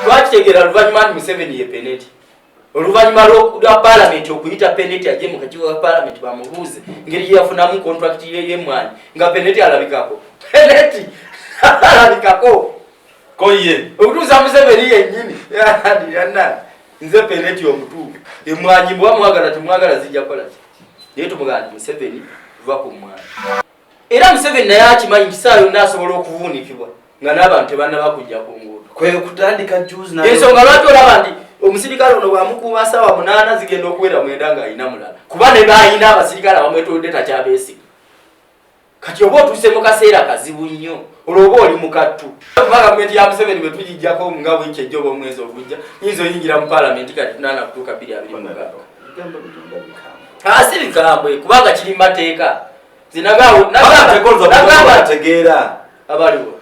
Twakitegera Luvanyuma Museveni ye penalty. Oluvanyuma lwa parliament okuyita penalty aje mu kakiiko ka parliament bamubuuze ngeri yafunamu contract ye mwanyi nga penalty alabikako. Penalty alabikako. Koye. Okutuusa Museveni yennyini. Yanna. Nze penalty omutuufu. Emwanyi bwa mwagala tumwagala zijja kola ki. Naye tumugamba Museveni va ku mwanyi. Era Museveni naye akimanyi kisaayo n'asobola okuvuunikibwa nga n'abantu tebannaba kujja ku nguudo. Kwe kutandika juzi na ensonga lwaki olaba nti omusirikale ono bwamukuuma ssaawa 8 zigenda okuwera 9 ng'alina mulala. Kuba ne baayina abasirikale abamwetoolodde takyabeesiga. Kati oba otuuse mu kaseera kazibu nnyo olwoba oli mu kattu. Kuba gavumenti ya Museveni bwe tugijjako nga wiiki ejja oba omwezi ogujja yinza oyingira mu paalamenti kati tunaana kutuuka 2025. Si bikambwe kubanga kiri mu mateeka. Tegeera abaliwo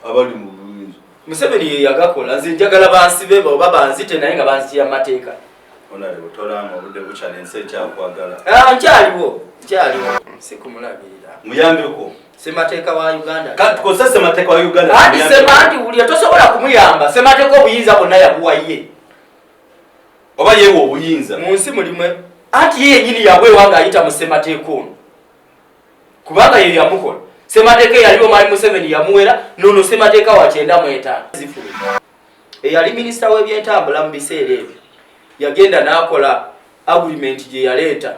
abali mu buyinza. Museveni ye yagakola nze njagala bansibe oba banzite naye nga banzitira amateeka. Onalewo tolama obudde bukyali ensi ekyakwagala. Nkyaliwo si kumulabirira. Muyambeko Ssemateeka wa Uganda. Kati tukozesa ssemateeka wa Uganda. Ati semanti wulya tosobola kumuyamba. Ssemateeka obuyinza bonna yabuwa ye. Oba yeewa obuyinza. Mu nsi mulimu anti ye yennyini yabwewa ng'ayita mu ssemateeka ono. Kubanga ye yamukola. Ssemateeka yaliwo Mwami Museveni yamuwera nono ssemateeka wa 95. Eyali minisita w'ebyentambula mu biseera ebyo yagenda n'akola agreement gye yaleeta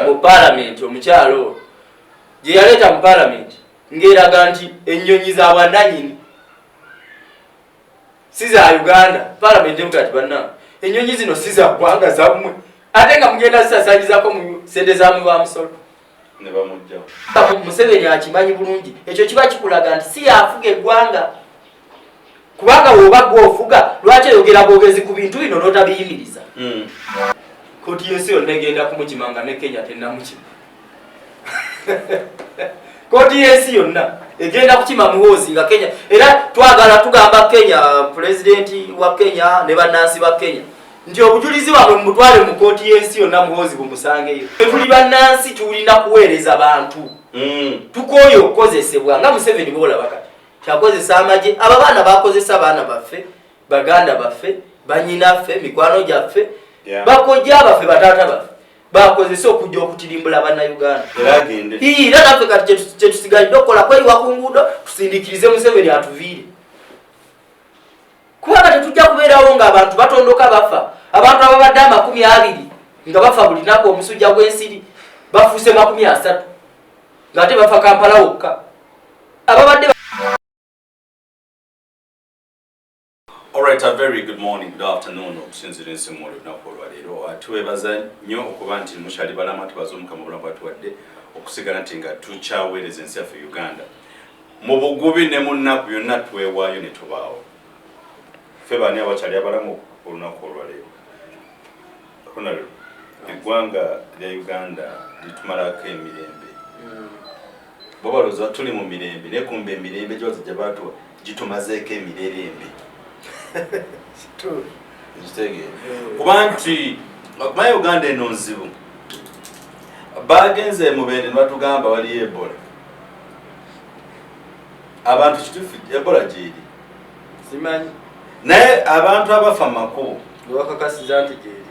mu parliament omukyalo gye yaleeta mu parliament ng'eraga nti ennyonyi za bwannannyini si za Uganda. Parliament evuga ati banna ennyonyi zino si za ggwanga zammwe ate nga mugenda zisasanyizaako mu ssente za mwi wa musolo. Museveni akimanyi bulungi ekyo kiba kikulaga nti si yafuga eggwanga kubanga bw'oba gw'ofuga lwaki oyogera bwogezi ku bintu bino n'otabiyimiriza. Koti yensi yonna egenda kumukimanga ne Kenya tennamukima. Koti yensi yonna egenda kukima muhoozi nga Kenya era twagala tugamba Kenya pulezidenti wa Kenya ne bannansi ba Kenya nti obujulizi bwabwe mutwale mu kooti y'ensi yonna muhoozi bumusangeyo. Tuli bannansi tulina kuweereza bantu. Tukooye okukozesebwa nga Museveni bw'olaba kati kyakozesa amagye. Abo baana bakozesa baana baffe baganda baffe bannyinaffe mikwano gyaffe bakojja baffe bataata baffe bakozesa okujja okutirimbula bannayuganda. Era naffe kati kyetusigalidde okukola kweyiwa ku nguudo tusindikirize Museveni atuviire. Kubanga tetujja kubeerawo ng'abantu batondoka bafa. Abantu ababadde 20 nga bafa buli lunaku omusujja gw'ensiri bafuuse 30 ng'ate bafa Kampala wokka. Ababadde Alright, a very good morning, good afternoon. Okusinzira ensimu olunaku olwaleero twebaza nnyo okuba nti mukyali balama tubaza Omukama bulamu bwatuwadde okusigala nti nga tukyaweereza ensi yaffe Uganda. Mu bugubi ne mu nnaku yonna twewaayo ne tubaawo. Ffe baani abakyali abalamu olunaku olwaleero. Honorable, eggwanga lya Uganda litumalako emirembe. Bo balowooza tuli mu mirembe naye kumbe emirembe gye baatuwa gitumazeeko emirerembe. Kuba nti okumanya Uganda eno nzibu. Bagenze mu Bende ne batugamba wali Ebola. Abantu kituufu Ebola gyeri. Simanyi. Naye abantu abafa mu makubo bakakasiza nti gyeri.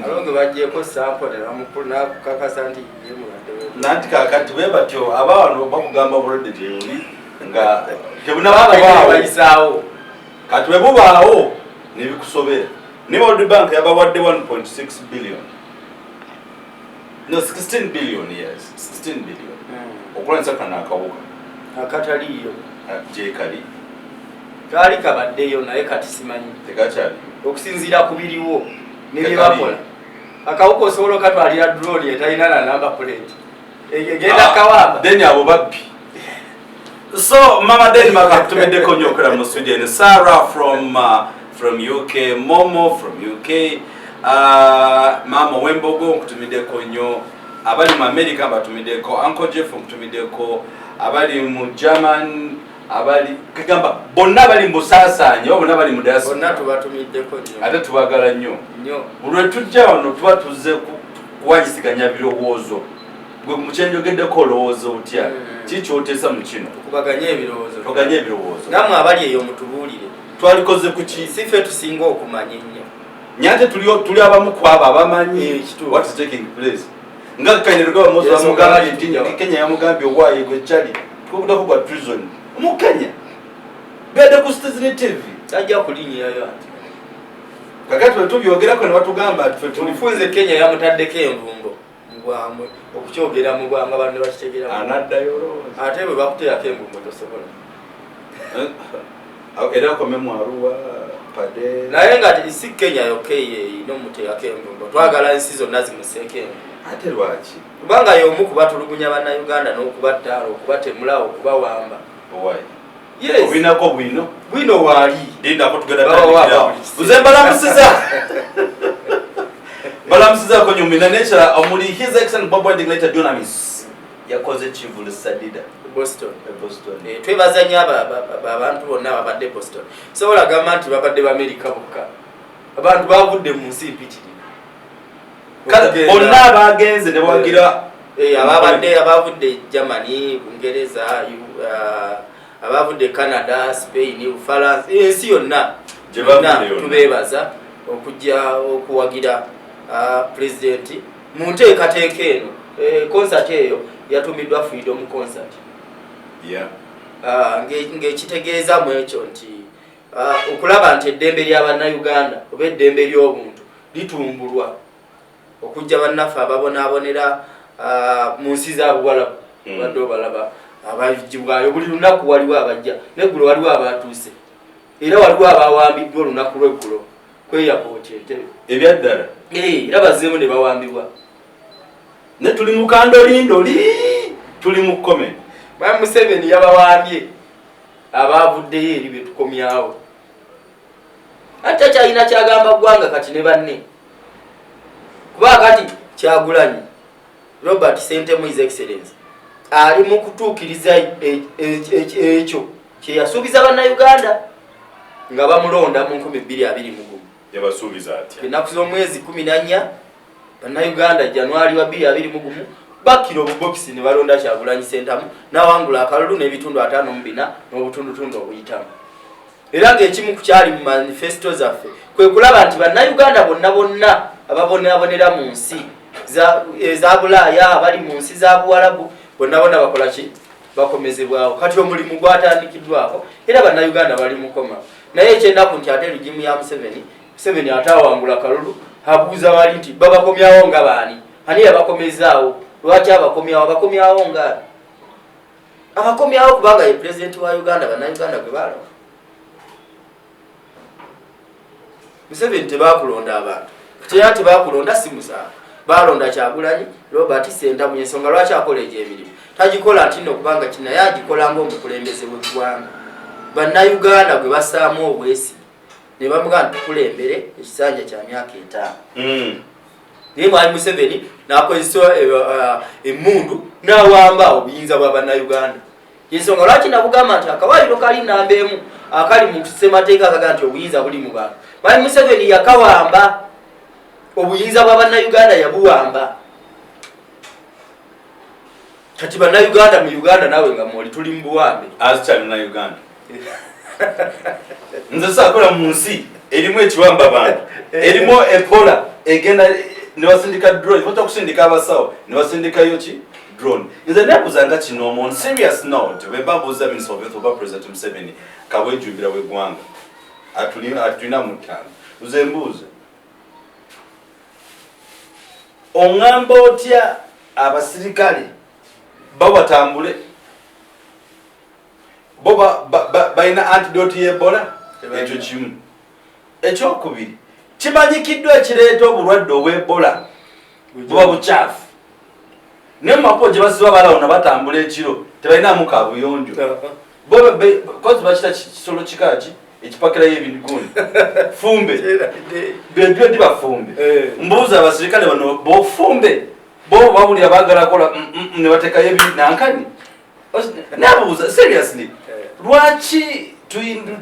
Alonge bagyeko sample bamukulu nakukakasa nti yemulwadde. Nanti kakati bwe batyo abawano bakugamba bulwadde gyeri nga tebunabaawo kati bwe bubaawo nebikusobera. Ne World Bank yabawadde 1.6 billion. No, 16 billion, yes. 16 billion. Okulwanyisa kana akawuka. Akataliyo. Je kali. Kali kabaddeyo naye kati simanyi. Tegakyali. Okusinziira ku biriwo ne bye bakola. Akawuka osobola okatwalira drone etalina na number plate. Egenda kawamba. Then abo babbi. So Mama Denmark atumeddeko nnyo okola mu Sweden. Sarah from UK, Momo from UK, Mama Wembogo okutumiddeko nnyo, abali mu America batumiddeko, Uncle Jeff okutumiddeko, abali mu German, abali kagamba bonna bali mu Saasaanya, bonna bali mu diaspora. Bonna tubatumiddeko nnyo. Ate tubagala nnyo. Nnyo. Olwe tujja wano tuba tuzze kuwanyisiganya birowoozo gwe muchenjogeddeko olowooza otya kikyotesa mu kino okubaganya ebirowoozo oganya ebirowoozo namwe abali eyo mutubuulire twalikoze ku ki sife tusinga okumanya ennyo nyate tuli abamu ku abo abamanyi what is taking place nga kanyerwa mozo amugambye nti Kenya yamugambye obwayi gwe chali tukubudako kwa prison mu Kenya bede ku Citizen TV tajja kulinya yayo kakati bwe tubyogerako ne batugamba tulifunze Kenya yamutaddeko envumbo mugwamwe okukyogera mugwanga bantu bakitegera anadda yoro ate bwe bakuteerako envumbo tosobola era ko memwaruwa pade naye nga si Kenya yokeye inomuteerako envumbo twagala ensi zonna zimuseeko envumbo ate lwaki kubanga y'omu kubatulugunya bannayuganda n'okubattaala okubatemulawo okubawamba owai yes obinako bwino waali lindako tugenda uze mbalamusizaako nyumina nekyala omuli his excellent Bob Winding later Dunamis yakoze kivulu sadida Boston. Twebaza nnyo abantu bonna babadde Boston. Sobola gamba nti babadde B'Amerika bokka. Abantu bavudde mu nsi mpitiri. Bonna abagenze ne bawagira abavudde Germany, Bungereza, abavudde Canada, Spain, Ufaransa, ensi yonna tubeebaza okujja okuwagira president mu nteekateeka eno. Concert eyo yatumiddwa Freedom Concert. ng'ekitegeeza mu ekyo nti okulaba nti eddembe ly'Abannayuganda oba eddembe ly'obuntu litumbulwa okujja bannaffe ababonaabonera mu nsi z'abuwalabu badde obalaba abagibwayo buli lunaku waliwo abajja neggulo waliwo abatuuse era waliwo abawambiddwa olunaku lweggulo kweyapooti Entebbe ebyaddala era bazzeemu ne bawambibwa ne tuli mu kandolindoli tuli mu comment Museveni yabawambye abavuddeyo eri betukomyawo ate kyalina kyagamba ggwanga kati ne banne kuba kati Kyagulanyi Robert Sentemu His Excellency ali mu kutuukiriza ekyo kyeyasuubiza bannayuganda nga bamulonda mu 2021 yabasuubiza atya ennaku z'omwezi 14 bannayuganda January wa 2021 bakira obubokisi ne balonda Kyagulanyi Sentamu n'awangula akalulu n'ebitundu 54 n'obutundutundu obuyitamu era ng'ekimu ku kyali mu manifesto zaffe kwe kulaba nti bannayuganda bonna ababonaabonera mu nsi eza Bulaaya abali mu nsi za Buwalabu bonna bakola ki bakomezebwawo kati omulimu gwatandikiddwako era bannayuganda bali mukoma naye ekyennaku nti ate regimu ya Museveni ate awangula akalulu abuuza wali nti babakomyawo nga baani ani yabakomezaawo lwaki abakomyawo nga abakomyawo kubanga ye president wa Uganda bannayuganda gwe balaba Museveni tebakulonda abantu kutera tebakulonda si musango balonda Kyagulanyi Robert Sentamu ensonga lwaki akola egy'emirimu tagikola nti nno kubanga kino naye agikola ng'omukulembeze w'eggwanga bannayuganda gwe basaamu obwesi ne bamugamba tukulembere ekisanja kya myaka 5 naye mwali Museveni n'akozesa emmundu n'awamba obuyinza bwa bannayuganda ensonga lwaki nabugamba nti akawaayiro kali nnamba emu akali mu ssemateeka akaga nti obuyinza buli mu bantu mwali Museveni yakawamba obuyinza bwa bannayuganda yabuwamba kati bannayuganda mu Uganda nawe nga mwoli tuli mu buwambe azikyali na Uganda nze saakola mu nsi erimu ekiwamba bantu erimu Ebola egenda ne basindika drone bota kusindika abasawo ne basindikayo ki drone nze nebuzanga kino on serious note bebabuuza Minister of Health oba President Museveni kabwejumbira w'eggwanga atulina mutano uze mbuuze oŋŋamba otya abasirikale babatambule bo balina antidote y'Ebola ekyo kimu ekyokubiri kimanyikiddwa ekireeta obulwadde obw'Ebola buba bukyafu naye mu makubo gye basiba balawuna batambula ekiro tebalinamu kabuyonjo kozi bakita kisolo kikaki ekipakirayo ebiniguni fumbe bedwe ndi bafumbe mbuuza abasirikale bano bofumbe bo bawulira baagala kola ne bateekayo ebinankani nabuuza seriously lwaki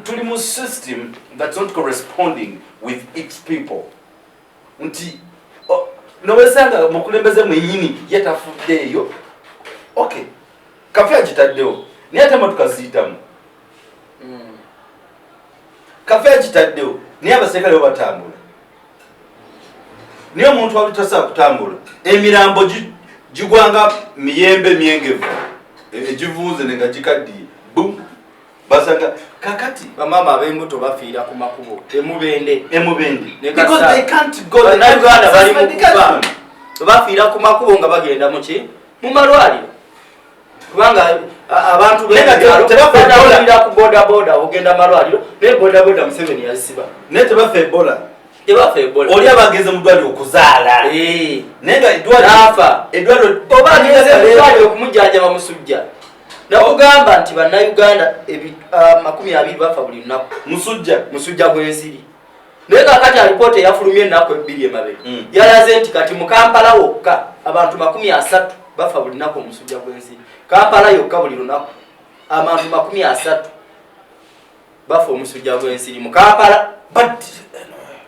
tuli mu system that's not corresponding with its people nti nowesanga mukulembeze mwenyini yatafuddeeyo okay kafe agitaddewo naye ate motoka ziyitamu kafe agitaddewo naye abaserikale batambula naye omuntu wali tasobola kutambula emirambo gigwanga miyembe myengevu egivuuze nenga gikaddiye bum basanga kakati bamama ab'embuto bafiira ku makubo emubende because they can't go Uganda bali mu kufa bafiira ku makubo nga bagenda mu malwaliro kubanga abantu bebafiira ku boda ogenda malwaliro naye boda Museveni yazisiba naye tebafa Ebola oli abageze mu ddwaliro okuzaala naye nga eddwaliro oba ageze mu ddwaliro okumujjanjaba musujja nakugamba nti bannayuganda 20 bafa buli lunaku musujja gw'ensiri naye kakati alipoota eyafulumya ennaku 2 emabega yalaze nti kati mu Kampala wokka abantu 30 bafa buli lunaku omusujja gw'ensiri Kampala yokka buli lunaku abantu 30 bafa omusujja gw'ensiri mu Kampala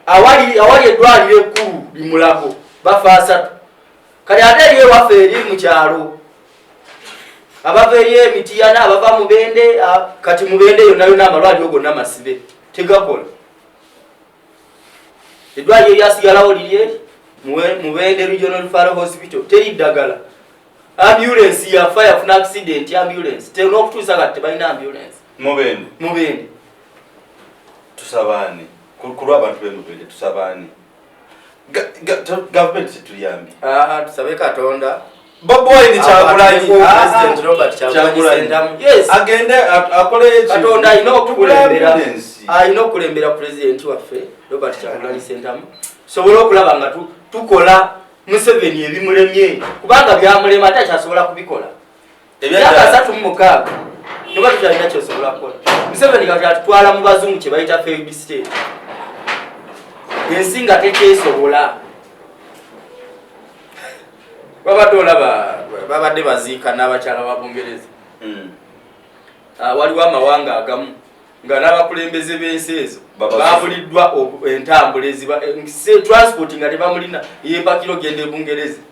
awali eddwaliro ekkulu limulago bafa 3 kati ate eriyo ewaffe eri mu kyalo abava eri emitiyana abava mubende kati mubende yonna amalwaliro gonna masibe tegakola eddwaliro eryasigalawo liri mubende regional referral hospital teri ddagala ambulance yafa yafuna accident ambulance terina okutuusa kati tebalina ambulance mubende tusabaani kulwa abantu b'emubende tusabaani gavumenti tetuyambi tusabe Katonda Boboy ni Kyagulanyi President Robert Kyagulanyi yes agende akole Katonda ayina okulembera president waffe Robert Kyagulanyi Sentamu sobola okulaba nga tukola Museveni ebimulemye kubanga byamulema takyasobola kubikola emyaka 36 noba tukyalina kyosobola kukola Museveni kati atutwala mu bazungu kye bayita failed state ensi nga tekyesobola babadde baziika n'abakyala ba Bungereza waliwo amawanga agamu nga n'abakulembeze b'ensi ezo babuliddwa entambula transport nga tebamulina yempakiro genda e Bungereza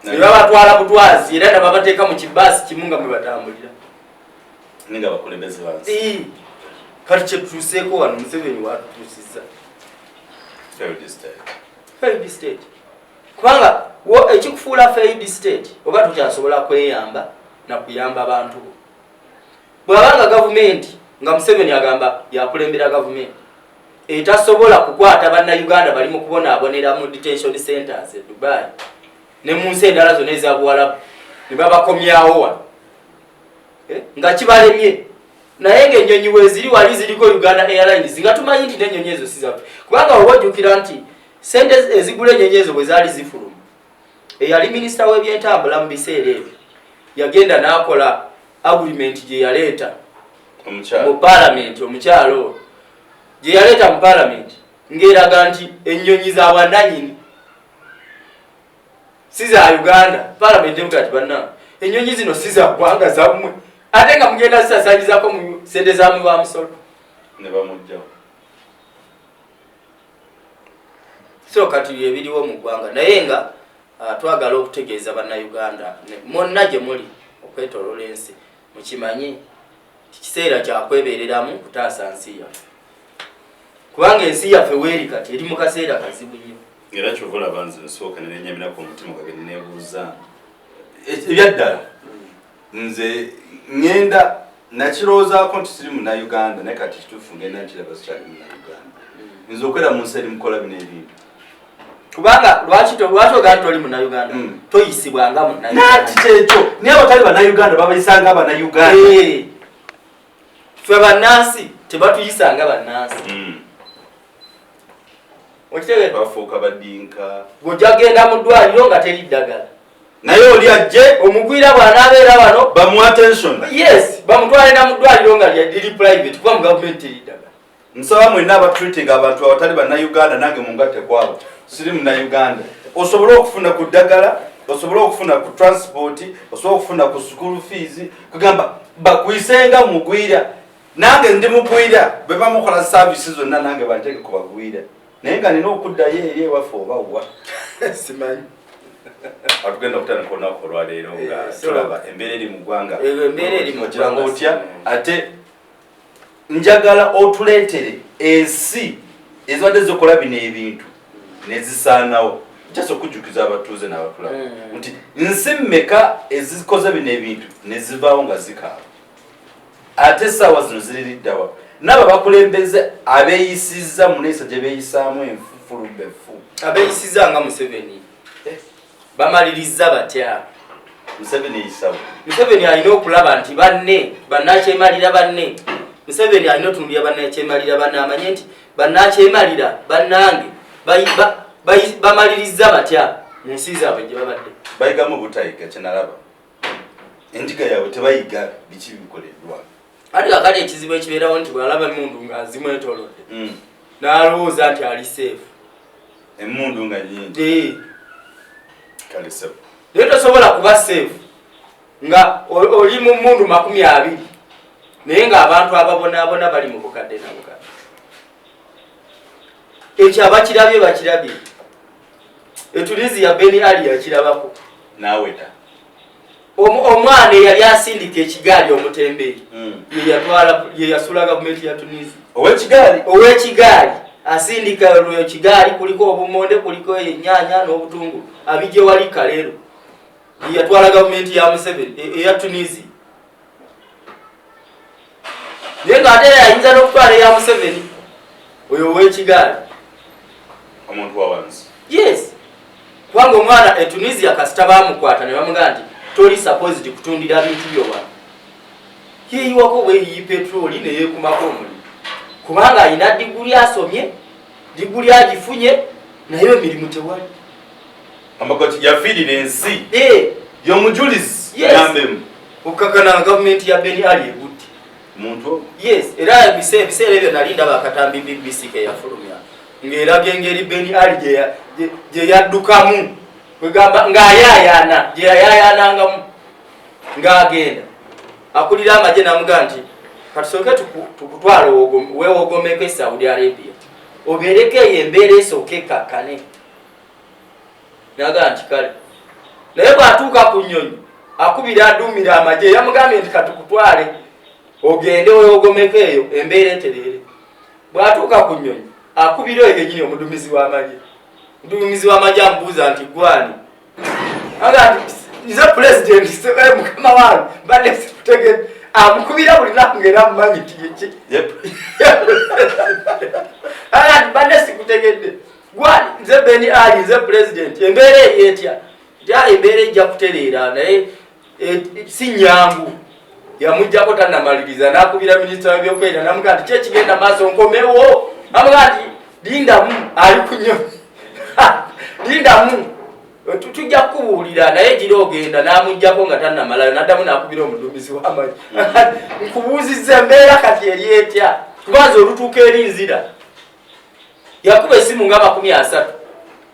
ne babatwala butwazi era nababateeka mu kibaasi kimu nga mwe batambulira ninga bakulembeze bansi kati kyetutuuseeko wano Museveni watutuusizza failed state kubanga ekikufuula failed state oba tukyasobola kweyamba na kuyamba abantu bw'abanga gavumenti nga Museveni agamba yakulembera gavumenti etasobola kukwata bannayuganda bali mu kubonaabonera mu detention centers e Dubai ne mu nsi endala zonna ezabuwalabu ne babakomyawo wano nga kibalemye naye ng'ennyonyi weeziri wali ziriko Uganda Airlines nga tumanyi nti n'ennyonyi ezo si zaffe kubanga oba ojjukira nti sente ezigula ennyonyi ezo bwe zaali zifuluma eyali minisita w'ebyentambula mu biseera ebyo yagenda n'akola agreement gye yaleeta mu parliament omukyalo gye yaleeta mu parliament ng'eraga nti ennyonyi za bwannannyini si za Uganda parliament evuga ati bannange ennyonyi zino si za ggwanga zammwe ate nga mugenda zisasaanyizako mu sente zammwe wa musolo ne bamugjawo so kati ebiriwo mu ggwanga naye nga twagala okutegeeza bannayuganda mwonna gye muli okwetoloola ensi mukimanyi kiseera kyakwebereramu kutaasa nsi yaffe kubanga ensi yaffe weeri kati eri mu kaseera kazibu nnyo era kyovola banzi nsooka nenenyamiraku omutima gage nebuuza ebyaddala nze ngenda nakirowoozaako nti siri munnayuganda naye kati kituufu ngenda nkiraba sikyali munnayuganda nze okwera mu nsi eri mukola bino ebintu kubanga lwaki ogaa nti oli munnayuganda toyisibwanga munnayuganda nati kyekyo naye abatali bannayuganda babayisanga abannayuganda ffe bannansi tebatuyisanga bannansi okitegeera bafuuka badinka bw'ojja genda mu ddwaliro nga teri ddagala naye oli ajje omugwira bw'anaabeera wano bamuwa attention yes bamutwalira mu ddwaliro nga liri private kuba mu gavumenti teri ddagala nsaba mwenna abatreating abantu abatali bannayuganda nange mungatte kwabo siri munnayuganda osobola okufuna ku ddagala osobola okufuna ku transport osobola okufuna ku school fees kugamba bakuyisenga mugwira nange ndi mugwira bwe bamukola services zonna nange banteeke ku bagwira naye nga nina okuddayo eri ewaffe oba wa simanyi atugenda kutandika olunaku olwaleero nga tulaba embeera eri mu ggwanga embeera eri mu ggwanga otya ate njagala otuleetere ensi ezibadde zikola bino ebintu ne zisaanawo kyasa okujjukiza abatuuze n'abatulaba nti nsi mmeka ezikoze bino ebintu ne zivaawo nga zikaaba ate essaawa zino ziririddawa n'abo bakulembeze abeeyisizza mu neeyisa gye beeyisaamu enfufulubefu abeeyisizza nga Museveni bamaliriza batya Museveni eyisawo Museveni alina okulaba nti bannakyemalira banne Museveni alina otunuulira bannakyemalira banne amanye nti bannakyemalira bannange bamaliriza batya mu nsi zaabwe gye babadde bayigamu obutayiga kyenalaba enjiga yaabwe tebayiga biki bikoleddwa ate kakali ekizibu ekibeerawo nti bwalaba emundu nga zimwetoolodde n'alowooza nti ali seefu emundu nga nyingi kale seefu naye tosobola kuba seefu nga oli mu mundu 20 naye ng'abantu ababonaabona bali mu bukadde na bukadde ekyo bakirabye Etuniziya Beni Ali yakirabako naaweta omwana eyali asindika ekigaali omutembeeri ye yasula gavumenti ya Tunisia ow'ekigaali asindika ekigaali kuliko obumonde kuliko ennyaanya n'obutungulu abijje wali kaleero ye yatwala gavumenti ya Museveni eya Tunisia naye ng'ate yayinza n'okutwala eya Museveni oyo ow'ekigaali omuntu wa wansi yes kubanga omwana Etunisia kasita baamukwata ne bamugamba nti toli supposed kutundira bintu byoba yeeyiwako bweyiyi petroli ne yeekumako omulimu kubanga alina diguli asomye diguli agifunye naye emirimu tewali amakoti yafiirira ensi y'omujulizi yambemu okukakana gavumenti ya Beni Ali ebutte muntu yes era ebiseera ebyo nali ndaba akatambi BBC ke yafulumya ng'eraga engeri Beni Ali gye yaddukamu kwegamba ng'ayaayaana gye yayaayaanangamu ng'agenda akulira amagye namugamba nti katusooke tukutwala weewogomeko e Saudi Arabia obeereko eyo embeera esooke kakkane naga nti kale naye bw'atuuka ku nnyonyi akubira aduumira amagye yamugambye nti katukutwale ogende weewogomeko eyo embeera etereere bw'atuuka ku nnyonyi akubira eyo yennyini omuduumizi w'amagye amubuuza nti gwani aga nti nze pulezidenti mukama wange mbadde sikutegedde amukubira buli naku ng'era amumanyi tiyeki aga nti mbadde sikutegedde gwani nze Beni Ali nze pulezidenti embeera eri etya embeera ejja kutereera naye si nnyangu yamuggyako tannamaliriza n'akubira minisita w'ebyokwerinda namugamba nti kyekigenda maaso nkomewo amuga nti lindamu ali ku nnyonyi lindamu tujja kukubuulira naye gira ogenda n'amuggyako nga tannamalayo n'addamu n'akubira omuduumizi w'amagye nkubuuzizza embeera kati eri etya kubanza olutuuka eri nzira yakuba essimu nga 30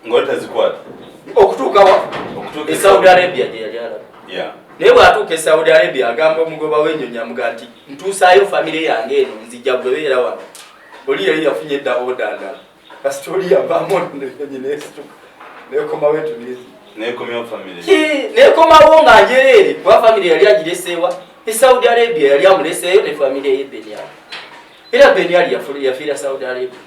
ng'otazikwata okutuuka e Saudi Arabia gye yali alaba naye bw'atuuka e Saudi Arabia agamba omugoba w'ennyonyi amuga nti ntuusaayo famire yange eno nzijja gwebeera wano oli yali yafunye edda oda ndala kasita oli yavaamu ennyonyi n'esituka neekomawo Etunisia neekomawo nga njereere kuba famire yali agireseewa e Saudi Arabia yali amuleseeyo ne famire ye Beni Ali era Beni Ali yafiira Saudi Arabia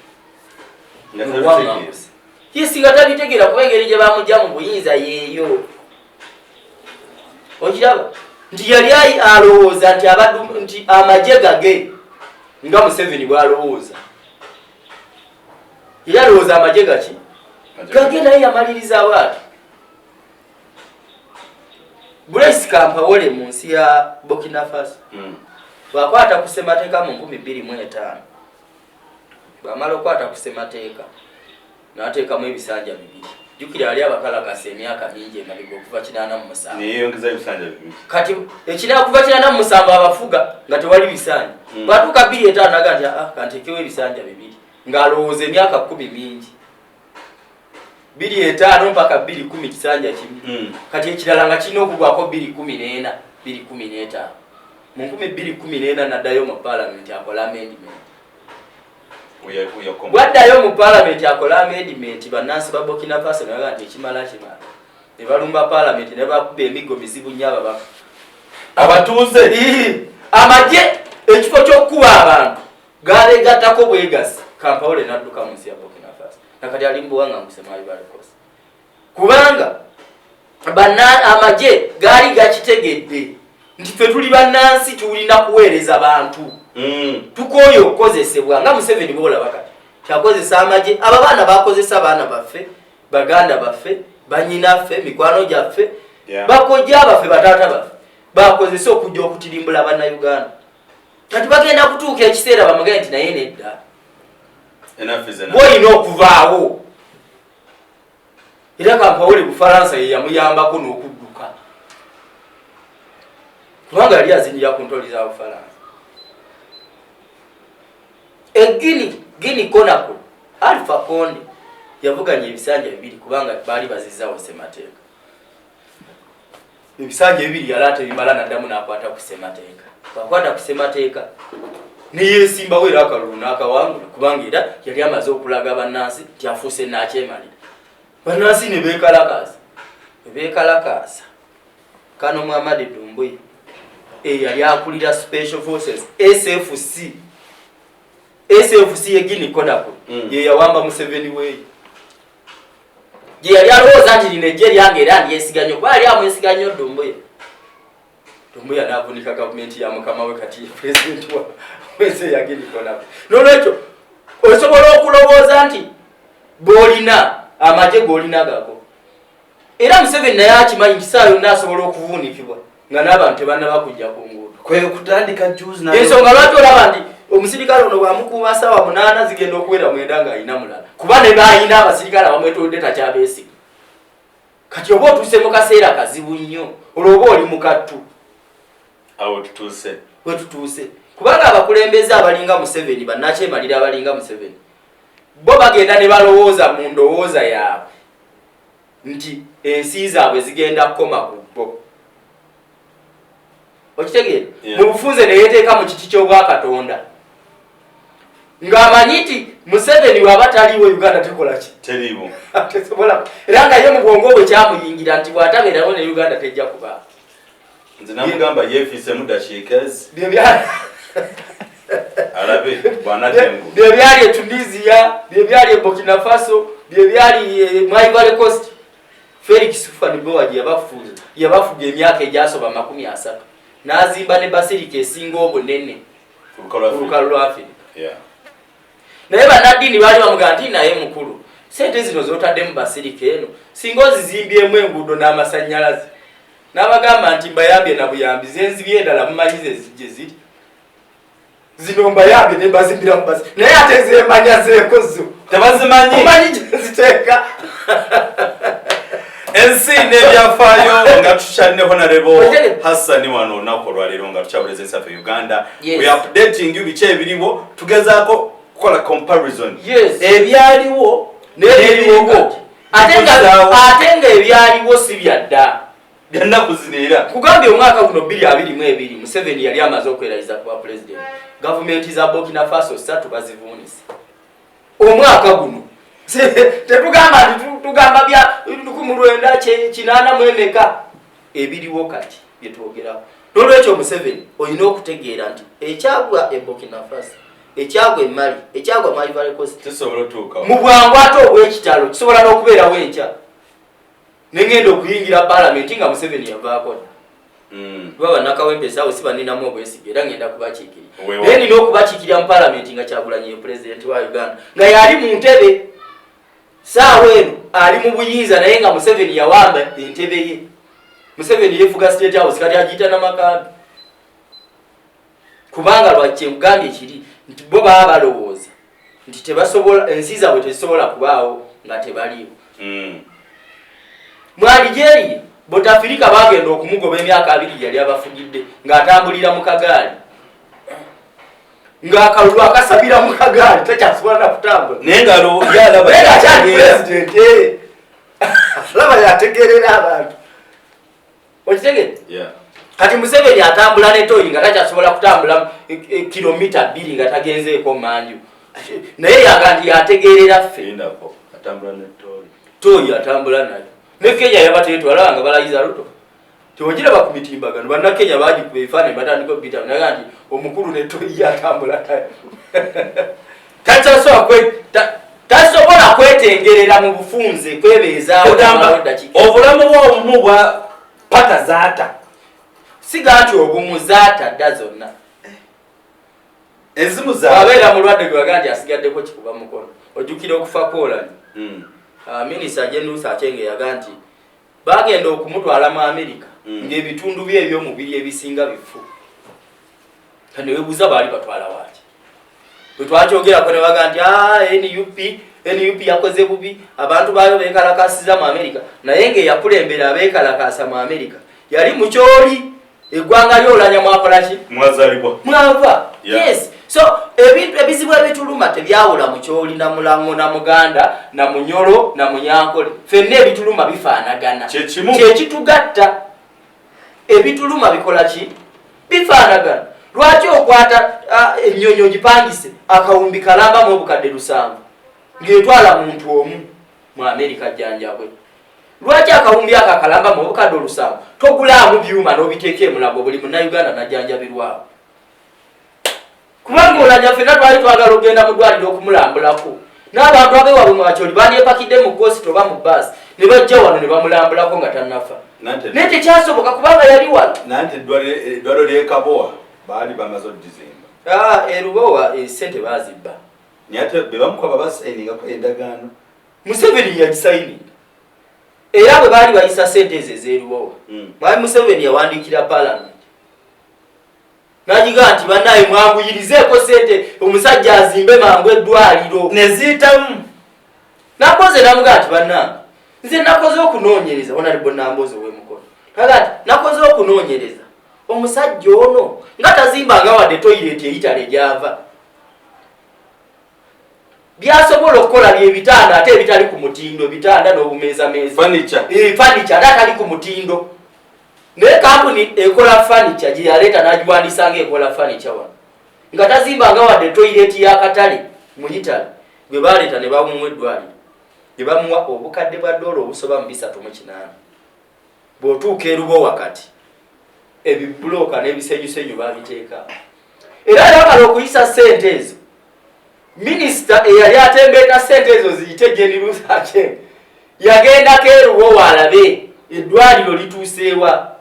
yesinga tabitegeera kuba engeri gye bamugya mu buyinza yeeyo okiraba nti yali alowooza nti amagye gage nga Museveni bw'alowooza yali alowooza amagye gaki gage naye yamaliriza abaati Blaise Compaoré mu nsi ya Burkina Faso bwakwata ku ssemateeka mu 2005 bwamala okwata ku ssemateeka n'ateekamu ebisanja 2 jjukira yali abakalakasa emyaka mingi emabega okuva 87 kati kuva 87 abafuga nga tewali bisanja bwatuuka 2005 naga nti kanteekewo ebisanja 2 ng'alowooza emyaka 10 mingi 2005 mpaka 2010 kisanja kimu kati ekirala nga kirina okugwako 2014 2015 mu 2014 n'addayo mu palamenti akola amendment Waddayo mu parliament akola amendment bannansi ba Burkina Faso naga nti ekimala kimala. Ne balumba parliament ne bakuba emigo mizibu nyaba ba. Abatuuze amagye ekifo ky'okuba abantu galegatako bwegasi Kampala n'adduka mu nsi ya Burkina Faso. Nakati ali mbuwanga musemayi balikosa. Kubanga amagye gali gakitegedde nti ffe tuli bannansi tulina kuweereza bantu. Tukoyo okukozesebwa nga Museveni bw'olaba kati kyakozesa amagye abo baana bakozesa baana baffe baganda baffe banyinaffe mikwano gyaffe bakojja baffe bataata baffe bakozesa okujja okutirimbula bannayuganda kati bagenda kutuuka ekiseera bamugende nti naye nedda bw'olina okuvaawo era Kampala Bufalansa ye yamuyambako n'okudduka kubanga yali azinjira ku ntoli za Bufalansa. Gini Konako Alpha Konde yavuganye ebisanja bibiri kubanga bali bazizzawo Ssemateeka. Ebisanja bibiri yalate bimala naddamu n'akwata ku Ssemateeka. Bakwata ku Ssemateeka ne yeesimba wera akalulu n'akawangula kubanga era yali amaze okulaga bannansi nti afuuse n'akyemalira. Bannansi ne beekalakaasa. Kano Muhammad Doumbouya yali akulira Special Forces SFC yegini Konako ye yawamba Museveni we ye yali alowooza nti Nigeria yange era yesiganyo bali amwesiganyo Doumbouya n'avunika gavumenti ya mukama we kati president wa wese yagini Konako. Nolwekyo osobola okulowooza nti bolina amagye golina gago era Museveni naye akimanyi kisaayo n'asobola okuvuunikibwa nga n'abantu tebannaba kujja ku nguudo kwe kutandika juzi na ensonga lwaki olaba nti omusirikale ono bwamukuuma ssaawa 8 zigenda okuwera 9 ng'alina mulala kuba ne baayina abasirikale abamwetolodde takyabeesiga kati oba otuuse mu kaseera kazibu nnyo olwoba oli mukattu awo tutuuse wetutuuse kubanga abakulembeze abalinga Museveni bannakyemalira abalinga Museveni bo bagenda ne balowooza mu ndowooza yaabwe nti ensi zaabwe zigenda kukoma ku bo. Okitegeera mu bufunze ne yeteeka mu kiti ky'obwakatonda ng'amanyi nti Museveni waba taliiwo Uganda tekola ki teriiwo tesobola era nga ye mu bwongo bwe kyamuyingira nti bw'atabeerawo ne Uganda tejja kuba. Nze namugamba yeefiise muddakiikazi alabe bw'anatengu bye byali e Tunisia bye byali e Burkina Faso bye byali mu Ivory Coast. Felix Houphouët-Boigny yabafuga emyaka egyasoba 30 n'azimba ne basirika esinga obunene ku lukalu lwa Afrika. Naye bannaddiini baali bamugamba nti naye mukulu sente zino z'otadde mu basirika eno singa ozizimbyemu enguudo n'amasannyalaze n'abagamba nti mbayambye na buyambi zenzibye endala mumanyi gye ziri zino mbayambye ne mbazimbira mu basirika naye ate zeemanya zeekozo tebazimanyi omanyi gye ziteeka ensi n'ebyafaayo nga tukyalina Honorable Hassan wano olunaku olwaleero nga tukyawuleza ensi yaffe Uganda. We are updating you biki ebiriwo tugezaako kukola comparison ebyaliwo n'ebiriwo ate nga ebyaliwo si byadda byannaku zino era kugambye omwaka guno 2022 Museveni yali amaze okweraliza kuba president. Gavumenti za Burkina Faso 3 bazivuunise omwaka guno tetugamba nti tugamba bya 1984 ebiriwo kati byetwogerako. Nolwekyo Museveni olina okutegeera nti ekyagwa e Burkina Faso ekyagwa e Mali ekyagwa mu Ivory Coast kisobola otuuka mu bwangu ate obw'ekitalo kisobola n'okubeerawo enkya nengenda okuyingira parliament nga Museveni yavaako kuba bannakawempe esaawo si baninamu obwesige era ngenda kubakiikirira naye nina okubakiikirira mu parliament nga Kyagulanyi ye president wa Uganda nga yali mu ntebe saawa eno ali mu buyinza naye nga Museveni yawamba entebe ye. Museveni yefuga state house kati agiyita n'amakambi kubanga lwaki mugambye kiri nti bo baba balowooza nti tebasobola ensi zaabwe tezisobola kubaawo nga tebaliiwo. Mu Algeria Bouteflika bagenda okumugoba emyaka 2 yali abafugidde ng'atambulira mu kagaali ng'akalulu akasabira mu kagaali takyasobola na kutambula n'engalo yalaba president alaba yategeerera abantu. Okitegeera kati Museveni atambula ne toyi nga takyasobola kutambula kilomita 2 nga tagenzeeko manju naye yagandi yategerera ffe ndako atambula ne toyi atambula nayo ne Kenya yabatetwala nga balayiza Ruto tiwojira bakumitimbagano banna Kenya baji kubefane batandiko bita nagandi omukulu ne toyi atambula nayo tasobola kwetengerera mu bufunze kwebeeza obulamu bw'obumu bwa pata zaata sigati obumu zaata dda zonna ezimu zaata abeera mulwadde gwe bagandi asigaddeko kikuba mukono ojjukira okufa Poland minisita Jenusa Achenge yaga nti bagenda okumutwala mu Amerika ng'ebitundu bye eby'omubiri ebisinga bifu kane webuuza baali batwala waaki bwe twakyogerako ne baga nti NUP yakoze bubi abantu baayo beekalakasiza mu Amerika naye ng'eyakulembera abeekalakasa mu Amerika yali mukyoli eggwanga lyolanya mwakolaki mwazalibwa mwava yes so ebintu ebizibu ebituluma tebyawula mukyoli na mulango na muganda na munyolo na munyankole fenna ebituluma bifaanagana kyekitugatta ebituluma bikola ki bifaanagana lwaki okwata ennyonyo gipangise akawumbi kalamba mu obukadde 7 ng'etwala muntu omu mu Amerika jjanjabwe lwaki akawumbi akakalamba mu obukadde 7 togulaamu byuma n'obiteeka emulago buli munnayuganda najjanjabirwawo kubanga olanya ffenna twali twagala okgenda mu ddwaliro okumulambulako n'abantu abeewabwe mu bakyoli bandyepakidde mu gosito oba mu baasi ne bajja wano ne bamulambulako nga tannafa naye tekyasoboka kubanga yali wano nante eddwaliro ly'ekabowa baali bamaze oddizimba erubowa esente baazibba nyate be bamukwaba basayiningako endagaano Museveni yagisayininga era bwe baali bayisa sente ezo ez'erubowa mwami Museveni yawandiikira Parliament nagiga nti bannaye mwanguyirizeeko sente omusajja azimbe mangu eddwaliro neziyitamu nakoze namuga nti bannange nze nakoze okunoonyereza onalibwe nambozi ow'emukono kagati nakoze okunoonyereza omusajja ono nga tazimbanga wadde toyireti eyitale gyava byasobola okukola byebitanda ate ebitali ku mutindo bitanda n'obumeezameeza fanicha ate atali ku mutindo naye kampuni ekola fanicha gye yaleeta n'agiwandiisa ng'ekola fanicha wano nga tazimbanga wadde toyireti y'akatale mu Italy gwe baleeta ne bamuwa eddwaliro gye bamuwa obukadde bwa $338 bw'otuuka erubo wakati ebibuloka n'ebisenyusenyu babiteeka era yamala okuyisa sente ezo minisita eyali atembeeta sente ezo ziyite Jenusa Achenge yagendako erubo waalabe eddwaliro lituuseewa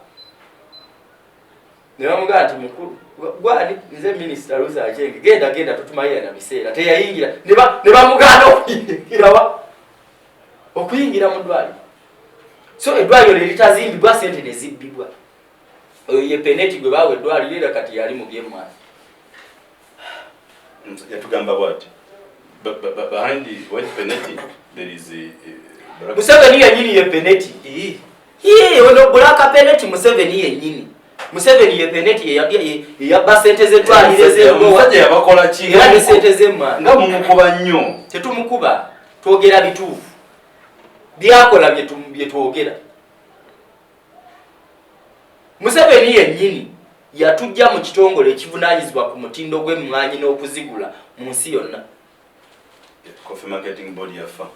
ne bamugaa nti mukulu gwani nze minisita Jenusa Achenge genda tutumayira na biseera teyayingira ne bamugaana okuyingira mu ddwaliro so eddwaliro liritazimbibwa sente ne zibbibwa oyo ye peneti gwe baawe eddwaliro era kati yali mu byemwana yatugamba bwati behind the white penalty there is a Museveni yennyini ye peneti ono black penalty Museveni yennyini Museveni ye peneti yabba sente z'eddwaliro omusajja yabakola ki era ne sente z'emmwana nga mumukuba nnyo tetumukuba twogera bituufu byakola bye twogera Museveni yennyini yatujja mu kitongole ekivunaanyizibwa ku mutindo gw'emmwanyi n'okuzigula mu nsi yonna coffee marketing body yafa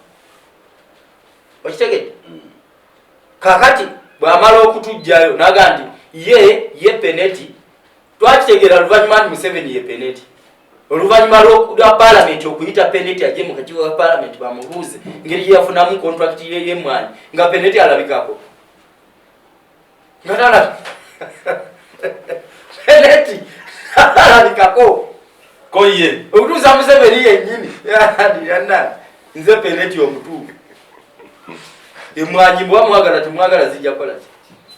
okitegedde kakati bw'amala okutujjayo naga nti ye peneti twakitegeera luvannyuma nti Museveni ye peneti oluvannyuma lwa Parliament okuyita peneti ajje mu kakiiko ka Parliament bamubuuze ngeri gye yafunamu contract y'emmwanyi nga peneti alabikako nga tala peneti alabikako koye okutuusa Museveni yennyini yanna nze peneti omutuufu emmwanyi bwa mwagala temwagala zijja kola ki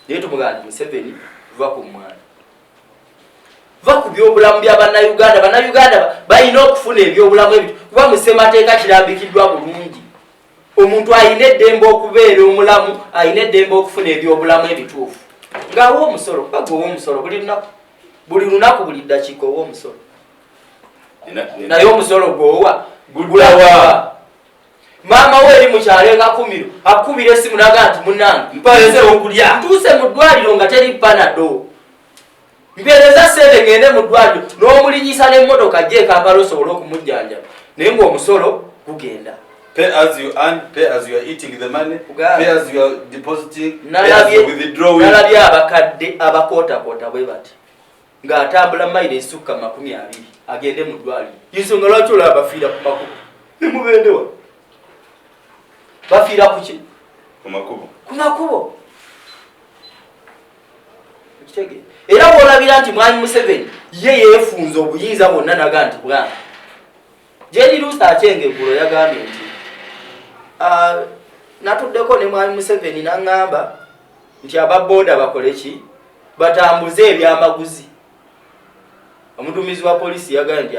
naye tumugamba Museveni va ku mmwanyi va ku byobulamu bya bannayuganda balina okufuna ebyobulamu ebyo kuba mu ssemateeka kirambikiddwa bulungi omuntu alina eddembe okubeera omulamu alina eddembe okufuna ebyobulamu ebituufu ng'awa omusolo kuba gwe omusolo buli lunaku buli ddakiika owa omusolo naye omusolo gwowa gulawa maama we eri mukyalo ekakumiro akubira essimu naga nti munnange mpaeze okulya ntuuse mu ddwaliro nga teri panado mpeereza sente ngende mu ddwaliro n'omulinyisa n'emmotoka gye Kampala osobole okumujjanjaba naye ng'omusolo gugenda. Pay as you earn, pay as you are eating the money, pay as you are depositing, pay as you are withdrawing. Nalabye abakadde abakoota bwe bati ng'atambula mayiro esukka 20 agende mu ddwaliro. Ensonga lwaki olaba bafiira ku makubo? Nemubendewa bafiira ku ki? Ku makubo. Ku makubo. Ekitegeera. Era bw'olabira nti Mwami Museveni ye yeefunza obuyinza bwonna naga nti bwana. Jedi Lusa Achengegulo yagambye nti natuddeko ne Mwami Museveni n'angamba nti ababooda bakole ki? Batambuze ebyamaguzi. Omuduumizi wa poliisi yagambye nti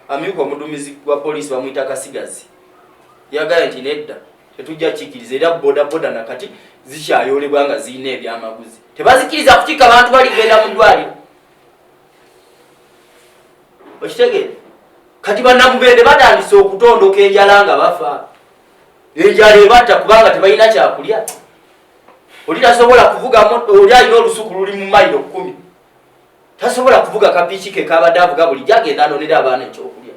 amyuka omuduumizi wa poliisi bamuyita Kasigazi. Yagambye nti nedda tetujja kikiriza era boda nakati zikyayolebwa nga zirina ebyamaguzi. Tebazikiriza kutika abantu baligenda mu ddwaliro. Okitegeera? Kati bannamubende batandise okutondoka enjala nga bafa. Enjala ebatta kubanga tebalina kyakulya. Oli tasobola kuvuga moto, oli alina olusuku luli mu mayiro 10. Tasobola kuvuga kapiiki ke kabadde avuga buli jagenda anonera abaana ekyokulya.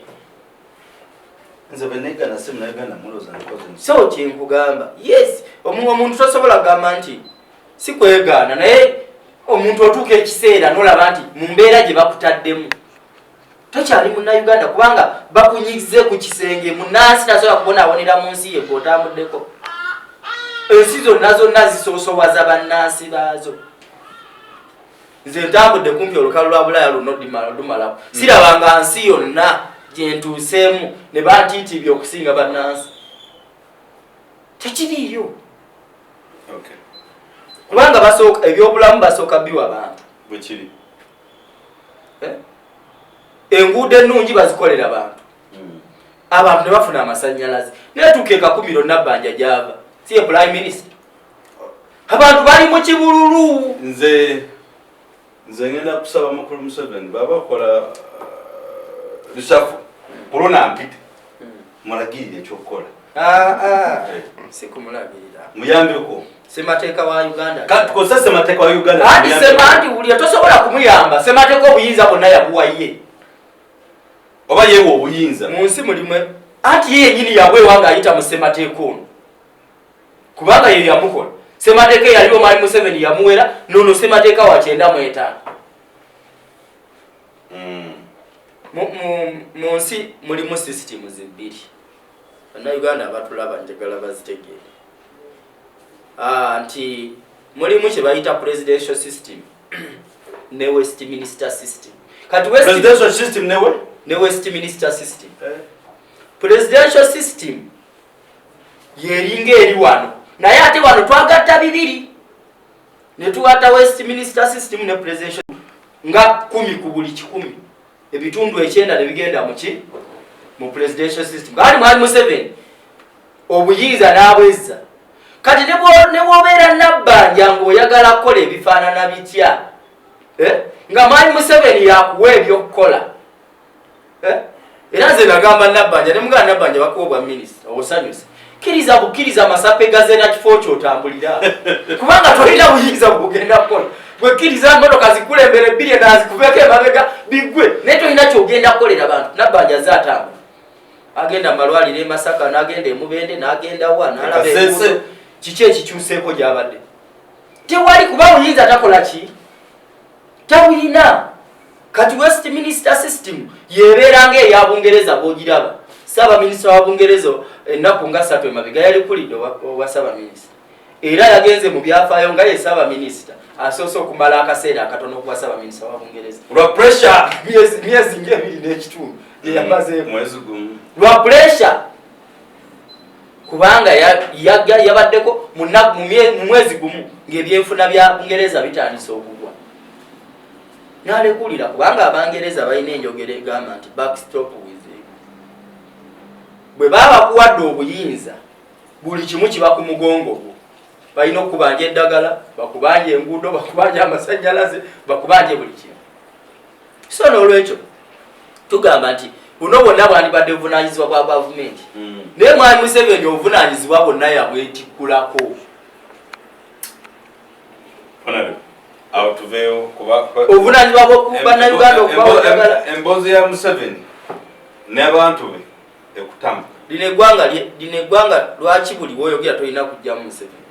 Nze benega na simu naye gana muloza nkoze. So kyenkugamba, yes, omuntu tasobola kugamba nti si kwegaana naye omuntu otuuka ekiseera n'olaba nti mu mbeera gye bakutaddemu tokyali Munnayuganda kubanga bakunyigize ku kisenge munnansi tasobola kubonaabonera mu nsi ye gw'otambuddeko. Ensi zonna zisoosowaza bannansi baazo. Nze ntambudde kumpi olukalu lwa Bulaaya luno lumalako. Sirabanga nsi yonna gye ntuuseemu ne bantiitibye okusinga bannansi. Tekiriiyo. Okay. Kubanga basooka ebyobulamu basooka biwa abantu. Bwe kiri. Enguudo ennungi bazikolera abantu. Abantu ne bafuna amasannyalaze. Naye tukeeka 10 Nabbanja gy'ava. Si ye Prime Minister. Abantu bali mu kibululu. Nze ngenda kusaba Mukulu Museveni baba kola risafu corona mpite. Mulagirire ekyokukola. Sikumulagirira. Muyambeko. Semateeka wa Uganda. Katukosa semateeka wa Uganda. Ati semati uli tosobola kumuyamba. Semateeka obuyinza bonna yabuwa ye. Oba yewo obuyinza. Mu nsi mulimwe. Ati ye nyini yabwewa nga ayita mu semateeka ono. Kubanga ye yamukola. Semateeka yaliwo Mwami Museveni yamuwera nono semateeka wa 95. Mu nsi mulimu systems ebbiri. Bannayuganda abatulaba njagala bazitegeere. Nti mulimu kye bayita presidential system ne Westminster system. Kati presidential system ne Westminster system. Presidential system yeringa eri wano. Naye ate wano twagatta bibiri. Ne tuwata Westminster system ne presidential nga 10 ku buli 10. Ebitundu 9 ne bigenda mu presidential system. Kali Mwami Museveni obuyinza n'abwezza. Kati ne bwobeera Nabbanja ng'oyagala kukola ebifaanana bitya. Nga Mwami Museveni yakuwa ebyokukola. Era nze nagamba Nabbanja ne mugamba Nabbanja bakuwa obwa minisita osanyusa. Kiriza masape gazena kifo kyotambulira. Kubanga tolina buyinza bugenda kukola. Gwe kiriza motoka zikulembere bbiri nazikuveko emabega bigwe. Naye tolina kyogenda kukolera abantu. Nabbanja zaatambula. Agenda malwaliro e Masaka n'agenda e Mubende n'agenda wa n'alaba enguudo. Kiki ekikyuseeko gy'abadde? Tewali kuba buyinza takola ki? Tawulina. Kati Westminster system yebeeranga eya Bungereza bw'ogiraba. Ssaabaminisita wa Bungereza ennaku nga 3 emabega yali kulidde owa Ssaabaminisita. Era yagenze mu byafaayo nga ye Ssaabaminisita asoose okumala akaseera akatono okuwa Ssaabaminisita wa Bungereza. Lwa pressure myezi ng'ebiri n'ekitundu gye yamazeeko. Mwezi gumu. Lwa pressure kubanga yabaddeko mu mwezi gumu ng'ebyenfuna bya Bungereza bitandise okugwa. N'alekulira kubanga Abangereza balina enjogera egamba nti backstop with it. Bwe baba kuwadde obuyinza buli kimu kiba ku mugongo gwo. Balina okubanja eddagala, bakubanja enguudo, bakubanja amasannyalaze, bakubanja buli kimu. So n'olwekyo tugamba nti buno bwonna bwandibadde buvunaanyizibwa bwa gavumenti. Naye Mwami Museveni obuvunaanyizibwa bwonna yabwetikkulako. Obuvunaanyizibwa bw'Obannayuganda okuba okwagala. Emboozi ya Museveni n'abantu be ekutamu line gwanga lwaki buli woyogera tolina kujja mu Museveni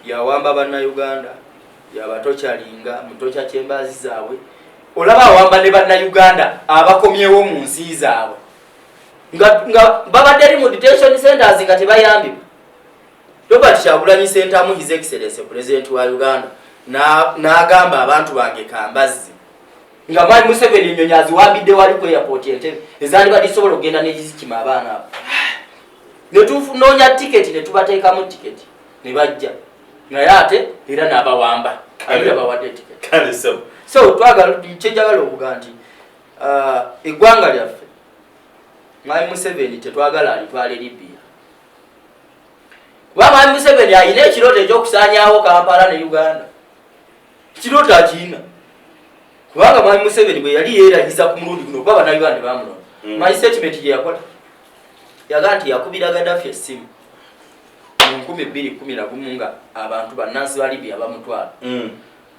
yawamba bannayuganda yabatokyalinga mutokya kyembazi zaabwe olaba awamba ne bannayuganda abakomyewo mu nsi zaabwe nga babadde ali mu detention centers nga tebayambibwa. Robert Kyagulanyi Ssentamu His Excellency President wa Uganda n'agamba abantu bange kambazzi nga Mwami Museveni ennyonyazi wambidde wali ku airport Entebbe ezaali badisobola okugenda n'ekizikima abaana abo ne tunoonya tiketi ne tubateekamu tiketi ne bajja naye ate era n'abawamba era bawadde tiketi. So twagala kyenjagala okuga nti eggwanga lyaffe Mwami Museveni tetwagala alitwale Libya. Mwami Museveni alina ekirooto ekyokusaanyaawo Kampala ne Uganda. Ekirooto akiina. Kubanga Mwami Museveni bwe yali yeeragiza ku mulundi guno kuba bannayuganda bamulonda. My statement gye yakola yaga nti yakubira Gaddafi essimu mu 2011 nga abantu bannansi ba Libya bamutwala.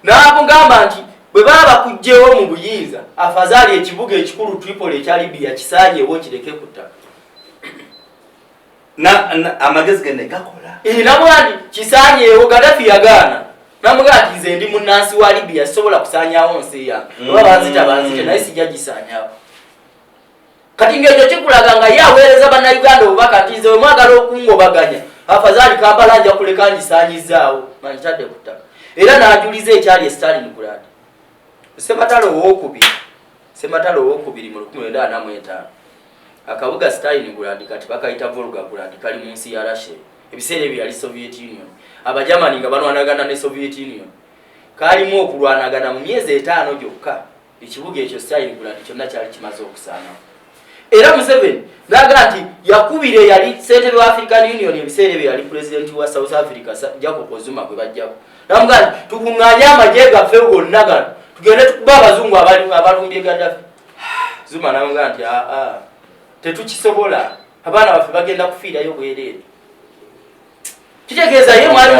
N'abugamba nti bwe baba kujjewo mu buyinza afazaali ekibuga ekikulu Tripoli ekya Libya kisaanyeewo kireke ku ttaka. Amagezi genne gakola. Namugandi kisaanyeewo Gaddafi yagaana. Namugandi nze ndi munnansi wa Libya sobola kusaanyaawo nsi yange. Oba banzita naye sijja gisaanyaawo. Kati ng'ekyo kikulaga nga ye aweereza bannayuganda obubaka nti nze bwe mwagala okungobaganya afazaali Kampala nja kuleka ngisaanyizaawo mangitadde ku ttaka. Era n'ajuliza ekyali Stalingrad. Sematalo owokubiri mu 1945 akabuga Stalingrad kati bakayita Volgograd kali mu nsi ya Russia. Ebiseera ebyo yali Soviet Union. Abajamani nga balwanagana ne Soviet Union. Kalimu okulwanagana mu myezi 5 gyokka. Ekibuga ekyo Stalingrad kyonna kyali kimaze okusaanawo. Era Museveni n'agamba nti yakubire yali ssentebe wa African Union ebiseera ebyo yali president wa South Africa Jacob Zuma gwe bajjako. Namugamba tukuŋŋaanye amagye gaffe gonna gano tugende tukuba abazungu abalumbye Gaddafi. Zuma n'amugamba nti tetukisobola abaana baffe bagenda kufiirayo bwereere. Kitegeeza ye Mwami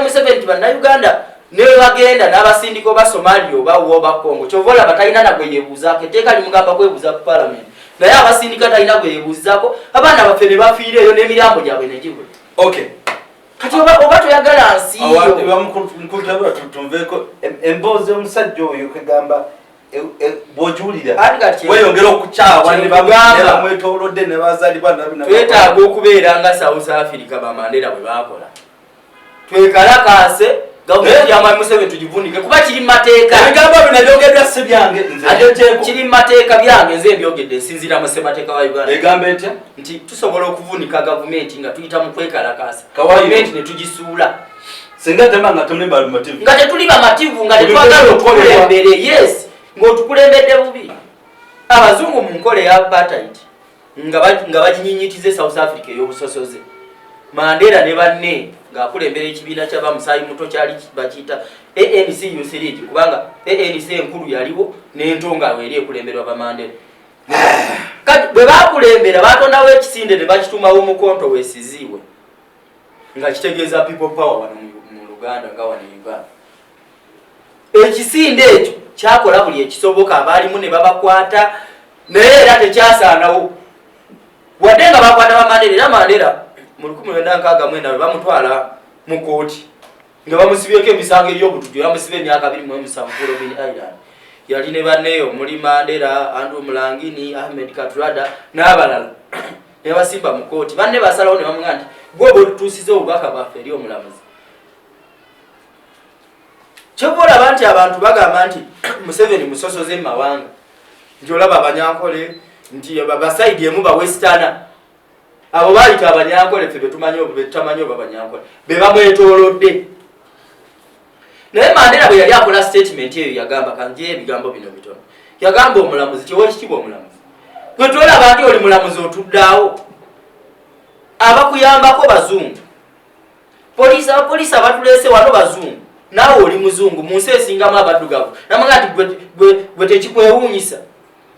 Museveni nti bannayuganda ne bagenda n'abasindiko ba Somalia oba oba Congo kyovola batalina nagwe yeebuuzaako etteeka limugamba kwebuuza ku parliament naye abasindika talina gwe yeebuuzaako abaana baffe ne bafiireeyo n'emirambo gyabwe ne gibula. Okay. Kati oba toyagala nsi tumveeko emboozi omusajja oyo kwegamba bw'ogiwulira weyongera okukyawa ne bamwetoolodde ne bazaalibwa twetaaga okubeera nga South Africa bamandera bwe baakola twekalakaase gavumenti ya Mwami Museveni tugivunike kuba kiri mateeka ebigambo bino ebyogeddwa si byange nze kiri mateeka byange nze mbyogedde nsinziira mu ssemateeka wa Uganda egamba etya nti tusobola okuvunika gavumenti nga tuyita mu kwekalakaasa gavumenti ne tugisuula singa tema nga tuli bamativu nga tetuli bamativu nga tetwagala okukulembere yes ng'otukulembedde bubi abazungu mu nkola ya apartheid nga baginyinyitize South Africa ey'obusosoze Mandela ne banne ng'akulembera ekibiina ky'abamusaayi muto kyali bakiyita ANC Youth League kubanga ANC enkulu yaliwo n'entonga eri ekulemberwa ba Mandela. Kati bwe baakulembera batondawo ekisinde ne bakitumawo mukonto weesiziibwe nga kitegeeza people power wano mu Luganda nga wano Uganda. Ekisinde ekyo kyakola buli ekisoboka abaalimu ne babakwata naye era tekyasaanawo wadde nga bakwata ba Mandela era Mandela mu 1964 bamutwala mu kooti nga bamusibyeko emisango ery'obutujju bamusibye emyaka 27 Robben Island yali ne banneeyo muli Mandela, Andrew Mulangini, Ahmed Katrada n'abalala ne basimba mu kooti banne basalawo ne bamugamba nti gwe bw'otutuusiza obubaka bwaffe eri omulamuzi. Kyobola banti abantu bagamba nti Museveni musosoze mu mawanga nti olaba Abanyankole nti basaidi emu ba Western abo bayita Abanyankole ffe tutamanyi oba Abanyankole be bamwetoolodde. Naye Mandela bwe yali akola statement eyo yagamba kanjye ebigambo bino bitono yagamba omulamuzi kiwa ekitiibwa omulamuzi gwe tolaba nti oli mulamuzi otuddaawo abakuyambako bazungu poliisi abatuleese wano bazungu naawe oli muzungu mu nsi esingamu abaddugavu namugamba nti gwe tekikwewuunyisa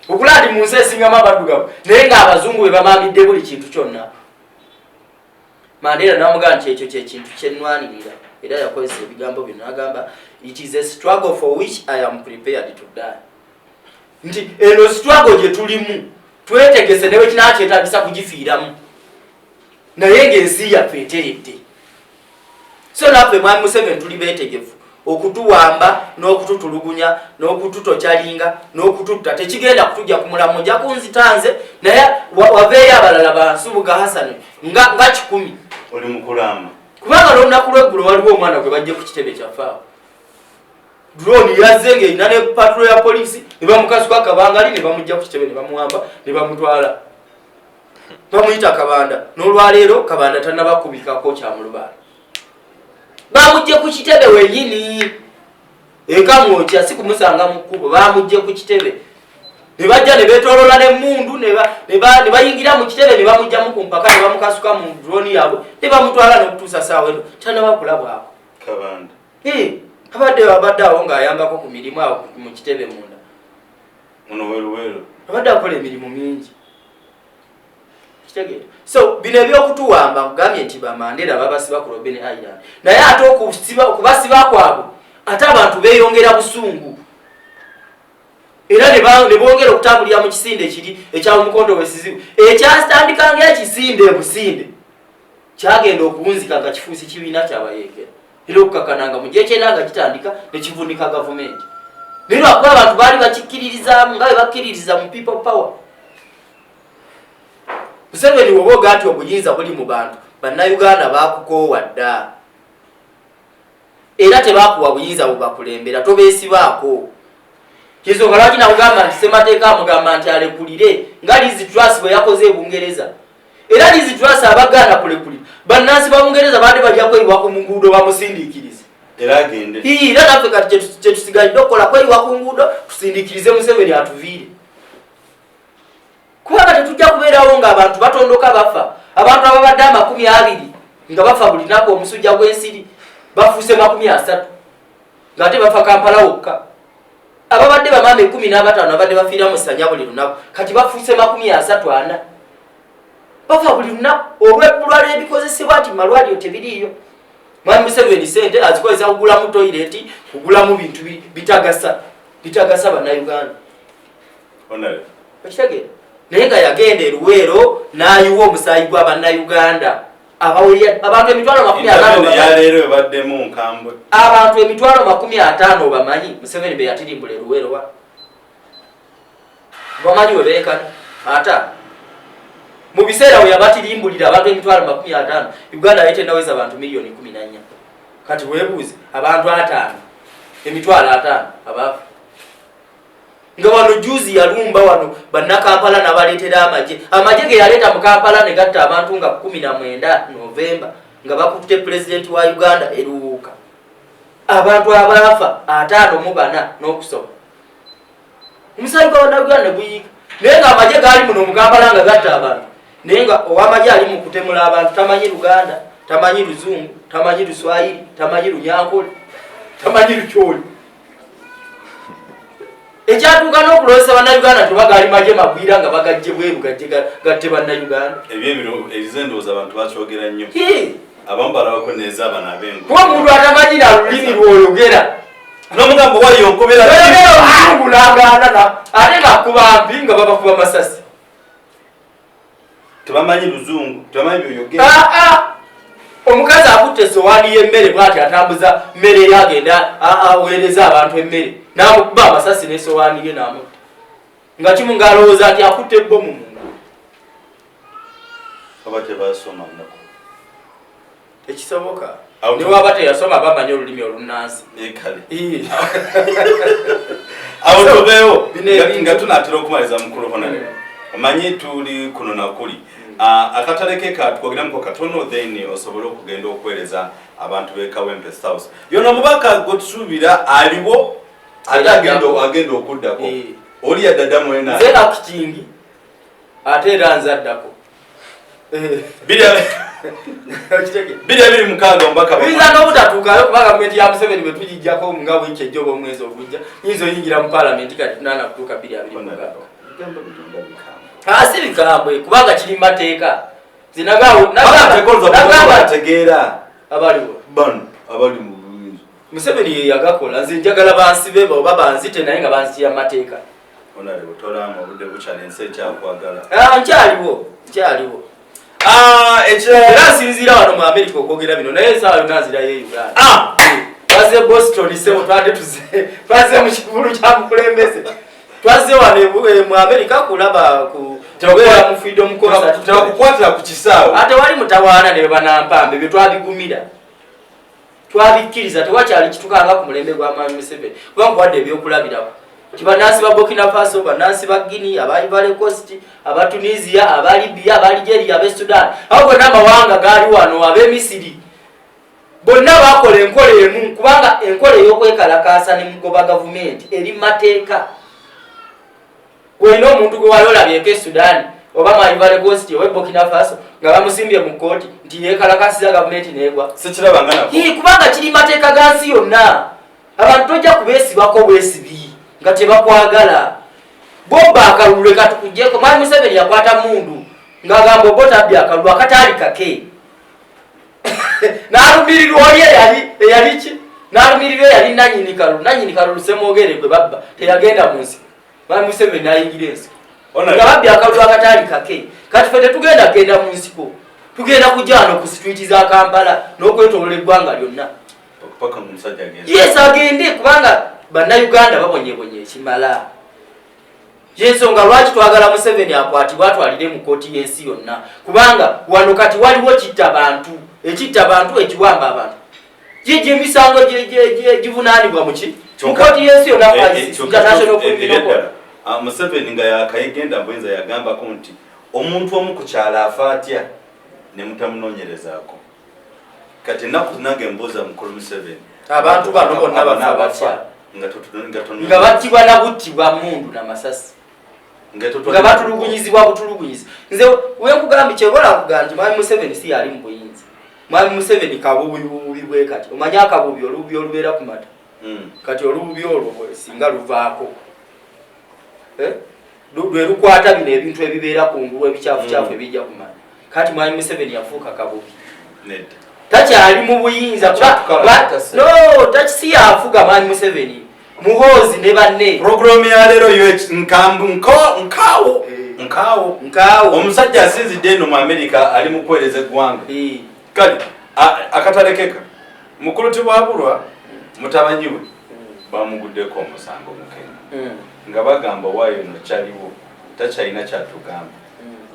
okulaba nti mu nsi esingamu abaddugavu naye ng'abazungu be bamambidde buli kintu kyonna. Mandela namugamba nti ekyo kyekintu kyenwanirira era yakozesa ebigambo bino n'agamba it is a struggle for which I am prepared to die. Nti eno struggle gye tulimu twetegese newe kinakyetagisa kugifiiramu naye ng'ensi yaffe eteredde. So naffe Mwami Museveni tuli beetegefu okutuwamba n'okututulugunya n'okututokyalinga n'okututta tekigenda kutujja ku mulamu ojja kunzitanze naye waveeyo abalala bansubuga Hassan nga 10 oli mukulamba kubanga n'olunaku lw'eggulo waliwo omwana gwe bajje ku kitebe kyafaawo drone yazze ng'erina ne patro ya polisi ne bamukasuka akabangali ne bamujja ku kitebe ne bamuwamba ne bamutwala bamuyita Kabanda n'olwaleero Kabanda tannabakubikako kyamulubaala bamujje ku kitebe wenyini ekamwokya si kumusanga mu kkubo bamujje ku kitebe ne bajja ne beetolola ne Mundu ne bayingira mu kitebe ne bamujjamu ku mpaka ne bamukasuka mu drone yaabwe ne bamutwala n'okutuusa saawa eno tannabakulabwako Kabanda abadde awo ng'ayambako ku mirimu awo mu kitebe munda ono weruweru abadde akola emirimu mingi kitegeera. So bino ebyokutuwamba kugambye nti bamandera babasiba ku Robben Island naye ate okubasiba kwabwe ate abantu beeyongera busungu era ne bongera okutambulira mu kisinde kiri ekyamukondo wesizibu ekyasitandika ng'ekisinde businde kyagenda okuwunzika nga kifuusi kibiina kyabayeekera era okukakananga mu gihe kyenanga kitandika ne kivunika gavumenti naye lwakuba abantu baali bakikkiririzaamu nga bwe bakkiririza mu people power. Museveni woboga nti obuyinza buli mu bantu bannayuganda bakukoowa dda era tebakuwa buyinza bubakulembera tobeesibaako kinsonga lwaki nakugamba nti ssemateeka amugamba nti alekulire nga Liz Truss bwe yakoze e Bungereza era Liz Truss abaganda kulekulira bannansi ba Bungereza baadde bajja kweyiwa ku nguudo bamusindiikirize era agende era naffe kati kyetusigalidde okukola kweyiwa ku nguudo tusindiikirize Museveni atuviire kubanga tetujja kubeerawo ng'abantu batondoka bafa abantu ababadde 20 nga bafa buli naku omusujja gw'ensiri bafuuse 30 ng'ate bafa Kampala wokka ababadde bamaama 15 abadde bafiira mu ssanya buli lunaku kati bafuuse 34 bafa buli lunaku olw'ebbulwa ly'ebikozesebwa nti malwaliro tebiriiyo. Mwami Museveni sente azikozesa kugulamu toyireti kugulamu bintu bitagasa bannayuganda okitegeera naye nga yagenda eruweero n'ayiwa omusaayi gwa bannayuganda abantu emitwalo 50 obamanyi Museveni be yatirimbula eruweero wa bamanyi we beekana ata mu biseera we yabatirimbulira abantu emitwalo 50 Uganda yetendaweza abantu miliyoni 14 kati weebuuze abantu 5 emitwalo 5 abafu nga wano juzi yalumba wano bannakampala n'abaleetera amagye ge yaleeta mu Kampala ne gatta abantu nga 19 Novemba nga bakutte pulezidenti wa Uganda eruwuuka abantu abaafa 54 n'okusoma omusaayi gwa bannayuganda ne guyiika naye nga amagye gaali muno mu Kampala nga gatta abantu naye nga ow'amagye ali mu kutemula abantu tamanyi Luganda tamanyi Luzungu tamanyi Luswayiri tamanyi Lunyankole tamanyi Lukyoli ekyatuuka n'okulozesa bannayuganda tebagali magye magwira nga bagajje bweru gatte bannayuganda ebyo ebizendooza abantu bakyogera nnyo abamu balabako neeza abana ab'engu kuba omuntu atamanyira lulimi lw'oyogera n'omugambo wali onkuberaulangana ate ng'akuba mpi nga babakuba masasi tebamanyi Luzungu tebamanyi byoyogera omukazi akutte esowaani y'emmere bw'ati atambuza mmere eri agenda aweereza abantu emmere n'amukuba amasasi n'esowaani ye n'amutta nga kimu ng'alowooza nti akutte ebbomu mungu aba tebasoma nnako ekisoboka ne waba teyasoma bamanyi olulimi olunnansi ekale awo tubeewo nga tunaatera okumaliza mukulu honane omanyi tuli kuno nakuli akatale ke katwogeramuko katono then osobole okugenda okuweereza abantu b'Ekawempe South yona omubaka gwetusuubira aliwo ate agenda okuddako oli yaddaddamu ena nze nakukingi ate era nzaddako biri mukaaga omubaka biza n'obutatuukayo kuba gavumenti ya Museveni bwe tugijjako nga wiiki ejja oba omwezi ogujja nyinza oyingira mu paalamenti kati tunaana kutuuka 26 si bikambwe kubanga kiri mateeka zinagategeera abaliwo abali mu buyinza Museveni ye yagakola nze njagala bansibe oba banzite naye nga banzitira mateeka Honorable Torama budde bukyali ensi ekyakwagala. Nkyaliwo. Era sinzira wano mu America okwogera bino naye saawa yonna nzirayo e Uganda. Twaze Boston sebo twaze mu kivulu kya mukulembeze. Twaze wano mu America kulaba ku tewera mu freedom concert. Twakukwatira ku kisaawe. Ate wali mutawaana ne banampambe bye twabigumira. Twabikkiriza tewakyali kitukanga ku mulembe gwa Mwami Museveni. Kubanga wadde ebyokulabirako. Kibanasi ba Burkina Faso, banasi ba Guinea, aba Ivory Coast, aba Tunisia, aba Libya, aba Algeria, aba Sudan. Abo bonna amawanga gaali wano abe Misiri. Bonna bakola enkola emu kubanga enkola ey'okwekalakaasa ne mugoba gavumenti eri mateeka. Wena omuntu gwe walolabyeko e Sudan oba mu Ivory Coast oba Burkina Faso nga bamusimbye mu kkooti nti yeekalakaasiza gavumenti neegwa. Sekirabanga nako. Kubanga kiri mateeka ga nsi yonna. Abantu tojja kubeesibako bwesibi. Nga tebakwagala boba akalulu leka tukujjeko. Mwami Museveni yakwata Mundu ng'agamba obotabbi akalulu akataali kake n'alumirirwa oli eyali ki n'alumirirwa eyali nannyini kalulu semwogere gwe babba teyagenda mu nsiko. Mwami Museveni n'ayingira ensiko nga babbi akalulu akataali kake. Kati ffe tetugenda kgenda mu nsiko, tugenda kujja wano ku sitwiti za Kampala n'okwetolola eggwanga lyonna. Yes, agende kubanga Bannayuganda babonyebonye ekimala. Yensonga lwaki twagala Museveni akwatibwa atwalire mu kkooti y'ensi yonna. Kubanga wano kati waliwo ekitta bantu ekiwamba abantu. Gye emisango givunaanibwa mu ki? Mu kkooti y'ensi yonna international criminal court. Museveni nga yakayigenda bwenza yagambako nti omuntu omu ku kyalo afa atya ne mutamunoonyerezaako. Kati ennaku nange mbuuza mukulu Museveni. Abantu bano bonna bafa batya. Nga battibwa na buttibwa Mundu na masasi. Nga batulugunyizibwa butulugunyizi. Nze wenkugambye kyebola kuga nti Mwami Museveni si yali mu buyinza. Mwami Museveni kabubi bwe kati. Omanya akabubi olububi olubeera ku mata. Kati olububi olwo singa luvaako. Lwe lukwata bino ebintu ebibeera ku ngulu ebikyafu ebijja ku mata. Kati Mwami Museveni yafuuka kabubi. Takyali mu buyinza no takisi yafuga Mwami Museveni muhozi ne banne. Program ya lero yo nkawo omusajja asinzidde eno mu America ali mu kuweereza eggwanga. Kale akatalekeka mukulu tibwabulwa mutabanyiwe bamuguddeko omusango mu Kenya nga bagamba waayo no kyaliwo takyalina kyatugamba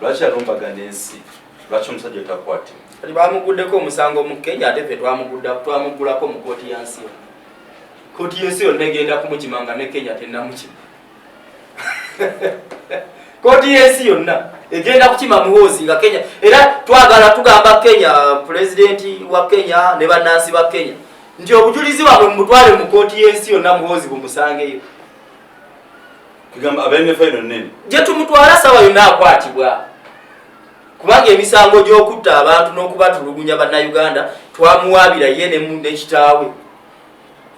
lwaki alumbagana ensi lwaki omusajja otakwatibwa. Kati bamuguddeko omusango mu Kenya ate ffe twamugulako mu kkooti ya nsi yonna. Kkooti y'ensi yonna egenda kumukimanga ne Kenya tennamukima. Kkooti y'ensi yonna egenda kukima muhoozi nga Kenya. Era twagala tugamba Kenya, pulezidenti wa Kenya ne bannansi ba Kenya nti obujulizi bwabwe mubutwale mu kkooti y'ensi yonna muhoozi bumusangeyo. Kugamba abenefa eno nnene gye tumutwala sawa yonna akwatibwa. Kubanga emisango gy'okutta abantu n'okubatulugunya Bannayuganda twamuwaabira ye ne kitaawe.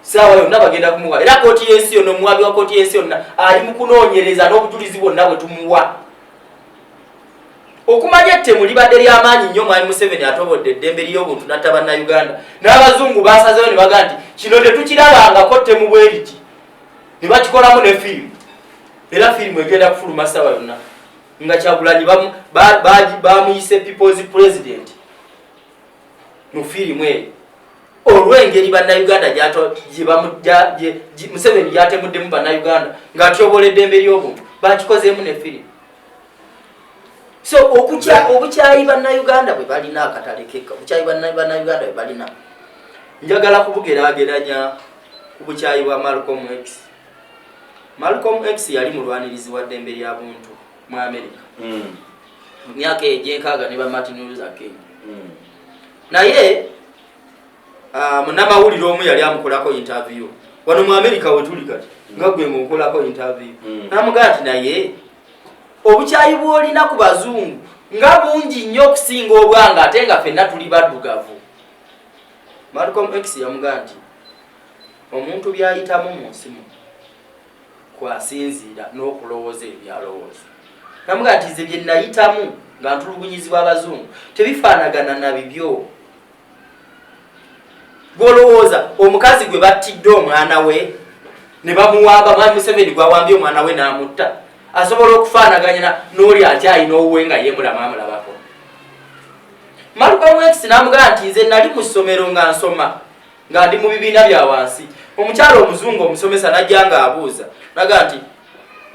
Saawa yonna bagenda kumuwa. Era kkooti y'ensi yonna omuwaabi wa kkooti y'ensi yonna ali mu kunoonyereza n'obujulizi bwonna bwe tumuwa. Okumanya ettemu libadde ly'amaanyi nnyo Mwami Museveni atobodde eddembe ly'obuntu n'atta Bannayuganda. N'Abazungu baasazeyo ne baga nti kino tetukirabangako ttemu bwe liti. Ne bakikolamu ne firimu. Era firimu egenda kufuluma saawa yonna. Nga Kyagulanyi bamuyise people's president mu firimu eyo olw'engeri Bannayuganda Museveni gyatemuddemu Bannayuganda ng'atyobola eddembe ly'obuntu bakikozeemu ne firimu. So obukyayi Bannayuganda bwe balina akatalekeka, obukyayi Bannayuganda bwe balina njagala kubugeraageranya ku bukyayi bwa Malcolm X. Malcolm X yali mulwanirizi wa ddembe lya buntu mu America. Mu myaka egy'enkaaga ne ba Martin Luther King. Naye munnamawulire omu yali amukolako interview wano mu America we tuli kati nga gwe mukolako interview. Namugaa nti naye obukyayi bw'olina ku Bazungu nga bungi nnyo okusinga obwange ate nga ffenna tuli baddugavu. Malcolm X yamugaa nti omuntu byayitamu mu nsi mu kwasinziira n'okulowooza ebyalowooza. Namugaa nti nze bye nayitamu nga ntulugunyizibwa Abazungu tebifaanagana na bibyo. Bw'olowooza omukazi gwe battidde omwana we ne bamuwamba mwami Museveni gwawambye omwana we n'amutta asobola okufaanaganya n'oli akyalina owuwe nga ye mulama amulabako. Malcolm X n'amugamba nti nze nali mu ssomero nga nsoma nga ndi mu bibiina bya wansi. Omukyalo omuzungu omusomesa najja nga abuuza naga nti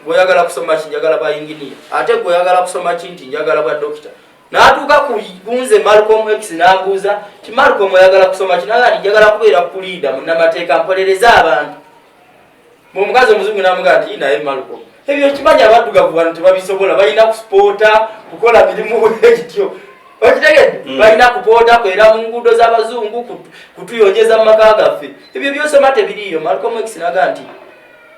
bw'oyagala kusoma ki njagala bwa inginiya ate bw'oyagala kusoma ki nti njagala bwa dokita. N'atuuka ku bunze Malcolm X n'ambuuza ti Malcolm oyagala kusoma ki naga nti njagala kubeera kuliida munnamateeka mpolereza abantu. Omukazi omuzungu n'amugamba nti naye Malcolm ebyo kimanya abaddugavu bano tebabisobola balina kusipoota kukola mirimu bwekityo. Okitegedde balina kupoota kwera mu nguudo z'abazungu kutuyonjeza mu maka gaffe ebyo byosoma tebiriiyo. Malcolm X n'agamba nti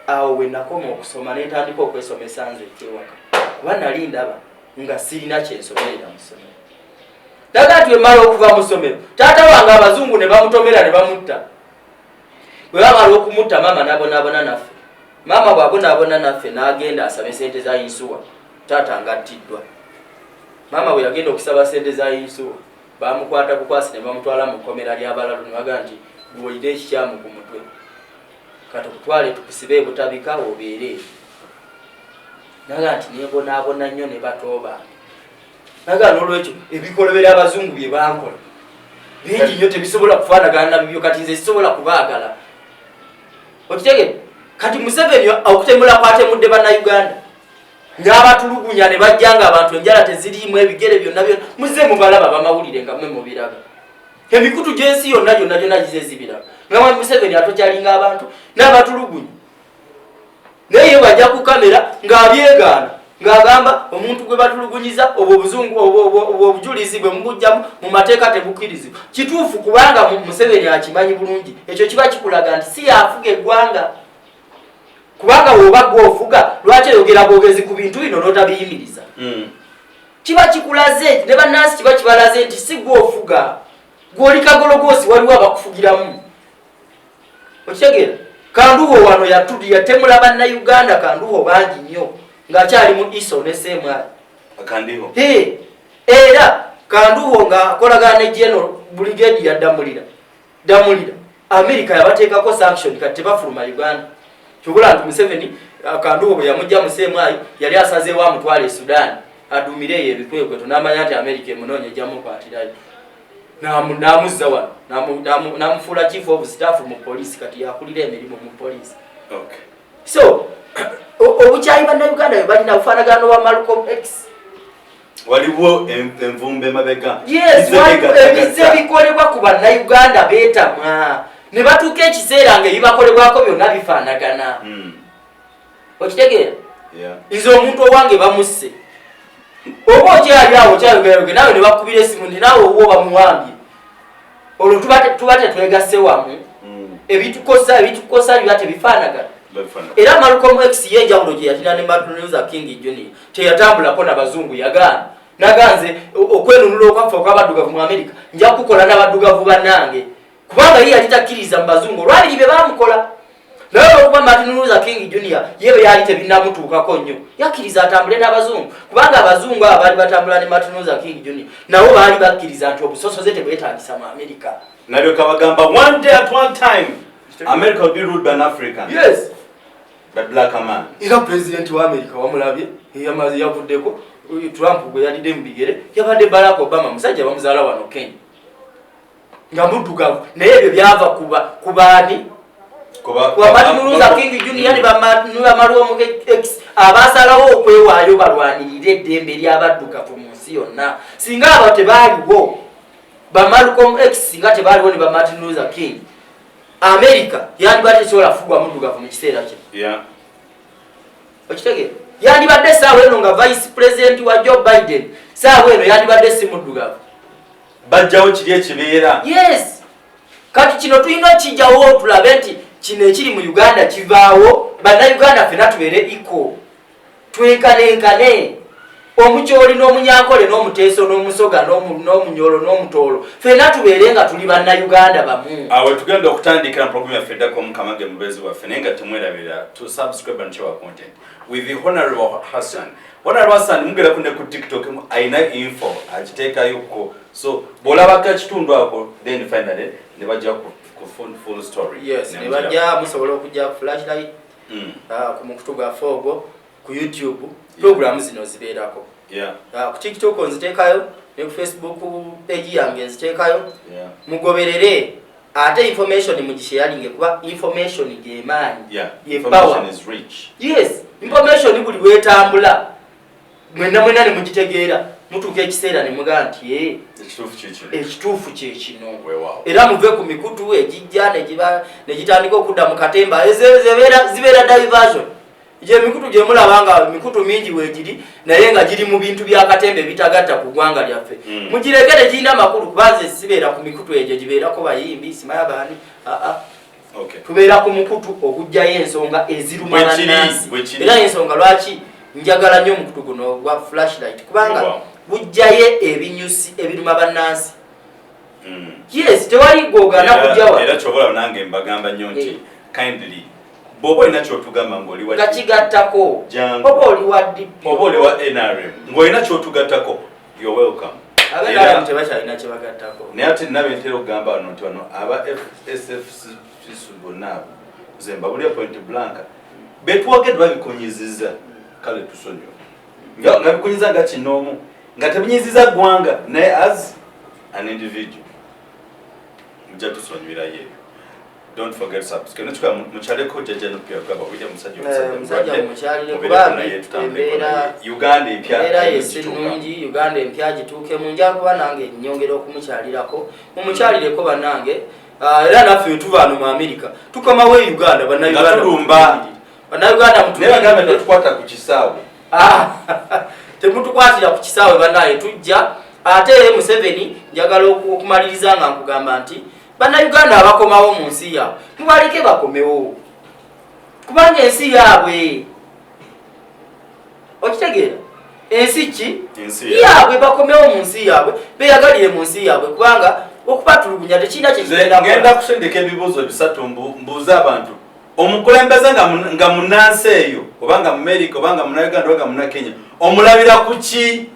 awo we nakoma okusoma ne ntandika okwesomesa nze ekyewaka kuba nali ndaba nga sirina kyensomerera mu ssomero. Naga nti wemala okuva mu ssomero taata wange abazungu ne bamutomera ne bamutta. Bwe bamala okumutta maama n'abonaabona naffe. Maama bw'abonaabona naffe n'agenda asabe ssente za yinsuwa taata ngattiddwa. Maama bwe yagenda okusaba ssente za yinsuwa bamukwata bukwasi ne bamutwala mu kkomera ly'abalalu ne bagamba nti bw'olina ekikyamu ku mutwe kati okutwale tukusibe butabika obeere. Naga nti nebonaabona nnyo ne batooba. Naga n'olwekyo ebikolobera abazungu bye bankola bingi nnyo tebisobola kufaanagana na bibyo kati nze sisobola kubaagala. Okitegedde kati Museveni okutemula kwatemudde bannayuganda n'abatulugunya ne bajja nga abantu enjala teziriimu ebigere byonna byonna muze mubalaba bamawulire nga mwe mubiraga. Emikutu gy'ensi yonna gyonna gize zibiraga nga mwami Museveni atokyalinga abantu n'abatulugunya naye bajja ku kamera ng'abyegaana ng'agamba omuntu gwe batulugunyiza obwo obuzungu obwo obujulizi bwe mubujjamu mu mateeka tebukkirizibwa. Kituufu kubanga Museveni akimanyi bulungi ekyo kiba kikulaga nti si yaafuga eggwanga kubanga bw'oba gw'ofuga lwaki oyogera bwogezi ku bintu bino n'otabiyimiriza. Kiba kikulaze ne bannansi kiba kibalaze nti si gw'ofuga gw'oli kagologoosi waliwo abakufugiramu. Okitegeera Kanduho wano yatemula bannayuganda Kanduho bangi nnyo ng'akyali mu iso ne semwali Kandiho era Kanduho ng'akolagana ne General Brigadier Damulira America yabateekako sanction kati tebafuluma Uganda. Kyobula nti Museveni Kanduho bwe yamujja mu semwali yali asazeewo amutwala e Sudan adumireyo ebikwekweto n'amanya nti America emunoonya ejja mukwatirayo n'amuzza wano n'amufuula chief of staff mu police kati yakulira emirimu mu police. So obukyayi bannayuganda bwe balina bufaanagano wa Malcolm X waliwo envumbe mabega. Yes, ebize bikolebwa ku bannayuganda beetamwa ne batuuka ekiseera ng'ebibakolebwako byonna bifaanagana. Okitegeera nze omuntu owange bamusse oba okyali awo okyayogeyayoge naawe ne bakubira esimu nti naawe owo bamuwambye olwo tuba tetwegasse wamu ebitukosa biba tebifaanagana. Era Malcolm X yenjawulo gye yatina ne Martin Luther King Jr. teyatambulako n'abazungu yagaana naganze okwenunula okwaffe okw'abaddugavu mu America nja kukola n'abaddugavu bannange kubanga ye yali takkiriza mu bazungu olwabiri bye baamukola. Naye okuba Martin Luther King Jr. ye yali tebinnamutuukako nnyo yakkiriza atambule n'abazungu kubanga abazungu abaali batambula ne Martin Luther King Jr. nabo baali bakkiriza nti obusosoze tebwetaagisa mu America. Nalyoka bagamba one day at one time America will be ruled by an African. Yes. The black man. Era president wa America wamulabye eyamaze yavuddeko Trump gwe yalidde mu bigere yabadde Barack Obama musajja bamuzaala wano Kenya nga muddugavu naye ebyo byava kubaani kuba Martin Luther King Jr. ne Malcolm X abasalawo okwewaayo balwanirire eddembe ly'abaddugavu mu nsi yonna. Singa abo tebaaliwo ba Malcolm X singa tebaaliwo ne ba Martin Luther King America yandibadde tesobola kufugwa muddugavu mu kiseera kye. Okitegeera yandibadde saawa eno nga vice president wa Joe Biden saawa eno yandibadde si muddugavu. Bajjawo kiri ekibeera. Yes. Kati kino tulina kijjawo tulabe nti kino ekiri mu Uganda kivaawo bannayuganda ffenna tubeere iko twekanenkane omukyoli n'omunyankole n'omuteeso n'omusoga n'omunyolo n'omutoolo ffenna tubeere nga tuli bannayuganda bamu. Awe tugenda okutandikira mu program yaffe eddako Mukamage mubezi waffe naye nga temwerabira to subscribe and share our content with the Honorable Hassan. Honorable Hassan mugera kunne ku TikTok ayina info agiteekayokko so bw'olabako ekitundu ako then finally ne bajja full story. Yes, ne bajja musobola okujja flashlight ku mukutu gwa fogo ku YouTube program zino zibeerako. Ku TikTok onziteekayo ne ku Facebook page yange nziteekayo. Mugoberere ate information mugisharing kuba information gemanyi. Information is rich. Yes, information buli wetambula. Mwena ne mugitegeera mutuuka ekiseera ne mugaa nti ekituufu kye kino. Era muve ku mikutu egijja ne gitandika okudda mu katemba zibeera diversion. Je mikutu gye mulabanga mikutu mingi weegiri naye nga giri mu bintu bya katembe bitagatta ku ggwanga lyaffe. Mugirekere girina makulu kubanze sibeera ku mikutu egyo gibeerako bayimbi simaya baani. Tubeera ku mukutu okujjayo ensonga eziruma bannansi. Era ensonga lwaki njagala nnyo omukutu guno gwa flashlight kubanga bujjayo ebinyusi ebiruma bannansi. Yes, tewali googana kujjawa. Era kyobola nange mbagamba nnyo nti kindly bobo ina kyotugamba ng'oli wa gakigattako oba oli wa DP oba oli wa NRM ng'olina kyotugattako you're welcome. Ab'NRM tebakyalina kye bagattako. Naye ate nabo ntera okugamba wano nti wano aba SFC bonna abo nze mbabulira point blank betwogedde babikonyezezza kale tusonyiwa nga bikonyiza nga kinoomu nga tebinyiziza ggwanga naye as an individual mujja tusonywira yeeyo. Don't forget subscribe. Natuka muchaleko jeje no pia gaba wija musajja muchalire kuba Uganda empya era yesinungi Uganda empya gituuke munja kuba nange nyongera okumuchalirako mumuchalireko banange era naffe tuva no mu America tukoma we Uganda Uganda neba gambe tukwata ku kisaawe temutukwatira ku kisaawe banaye tujja ate Museveni njagala okumaliriza nga nkugamba nti bana Uganda abakomawo mu nsi yaabwe mubaleke bakomewo kubanga ensi yaabwe okitegeera ensi ki yaabwe bakomewo mu nsi yaabwe beyagalire mu nsi yaabwe kubanga okupatulugunya tekirina kyekigenda ngenda kusindika ebibuuzo bisatu mbuuza abantu omukulembeze nga munnansi eyo obanga mu America obanga mu Uganda obanga mu Kenya omulabira ku ki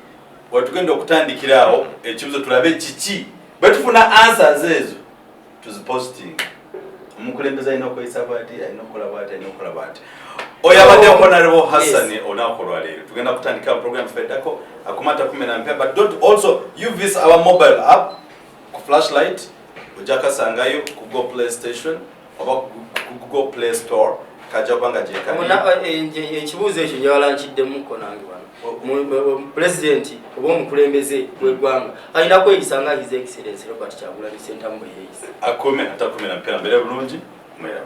watugenda okutandikirawo ekibuzo tulabe kiki bwetufuna answers ezo tuzipositing omukulembeze alina okweyisa bwati alina okukola bwati alina okukola bwati oyo abadde Honorable Hassan olunaku olwaleero tugenda kutandika program feddako akumata 10 but don't also you visit our mobile app ku flashlight ojja kasangayo ku Google Play Station oba ku Google Play Store kajja kubanga gyekali ekibuuzo ekyo njawala nkiddemu nange wano president oba omukulembeze w'eggwanga alina kweyisanga his excellence Robert Kyagulanyi Ssentamu bwe yeeyisa akome atakumira mpera mbere bulungi mwera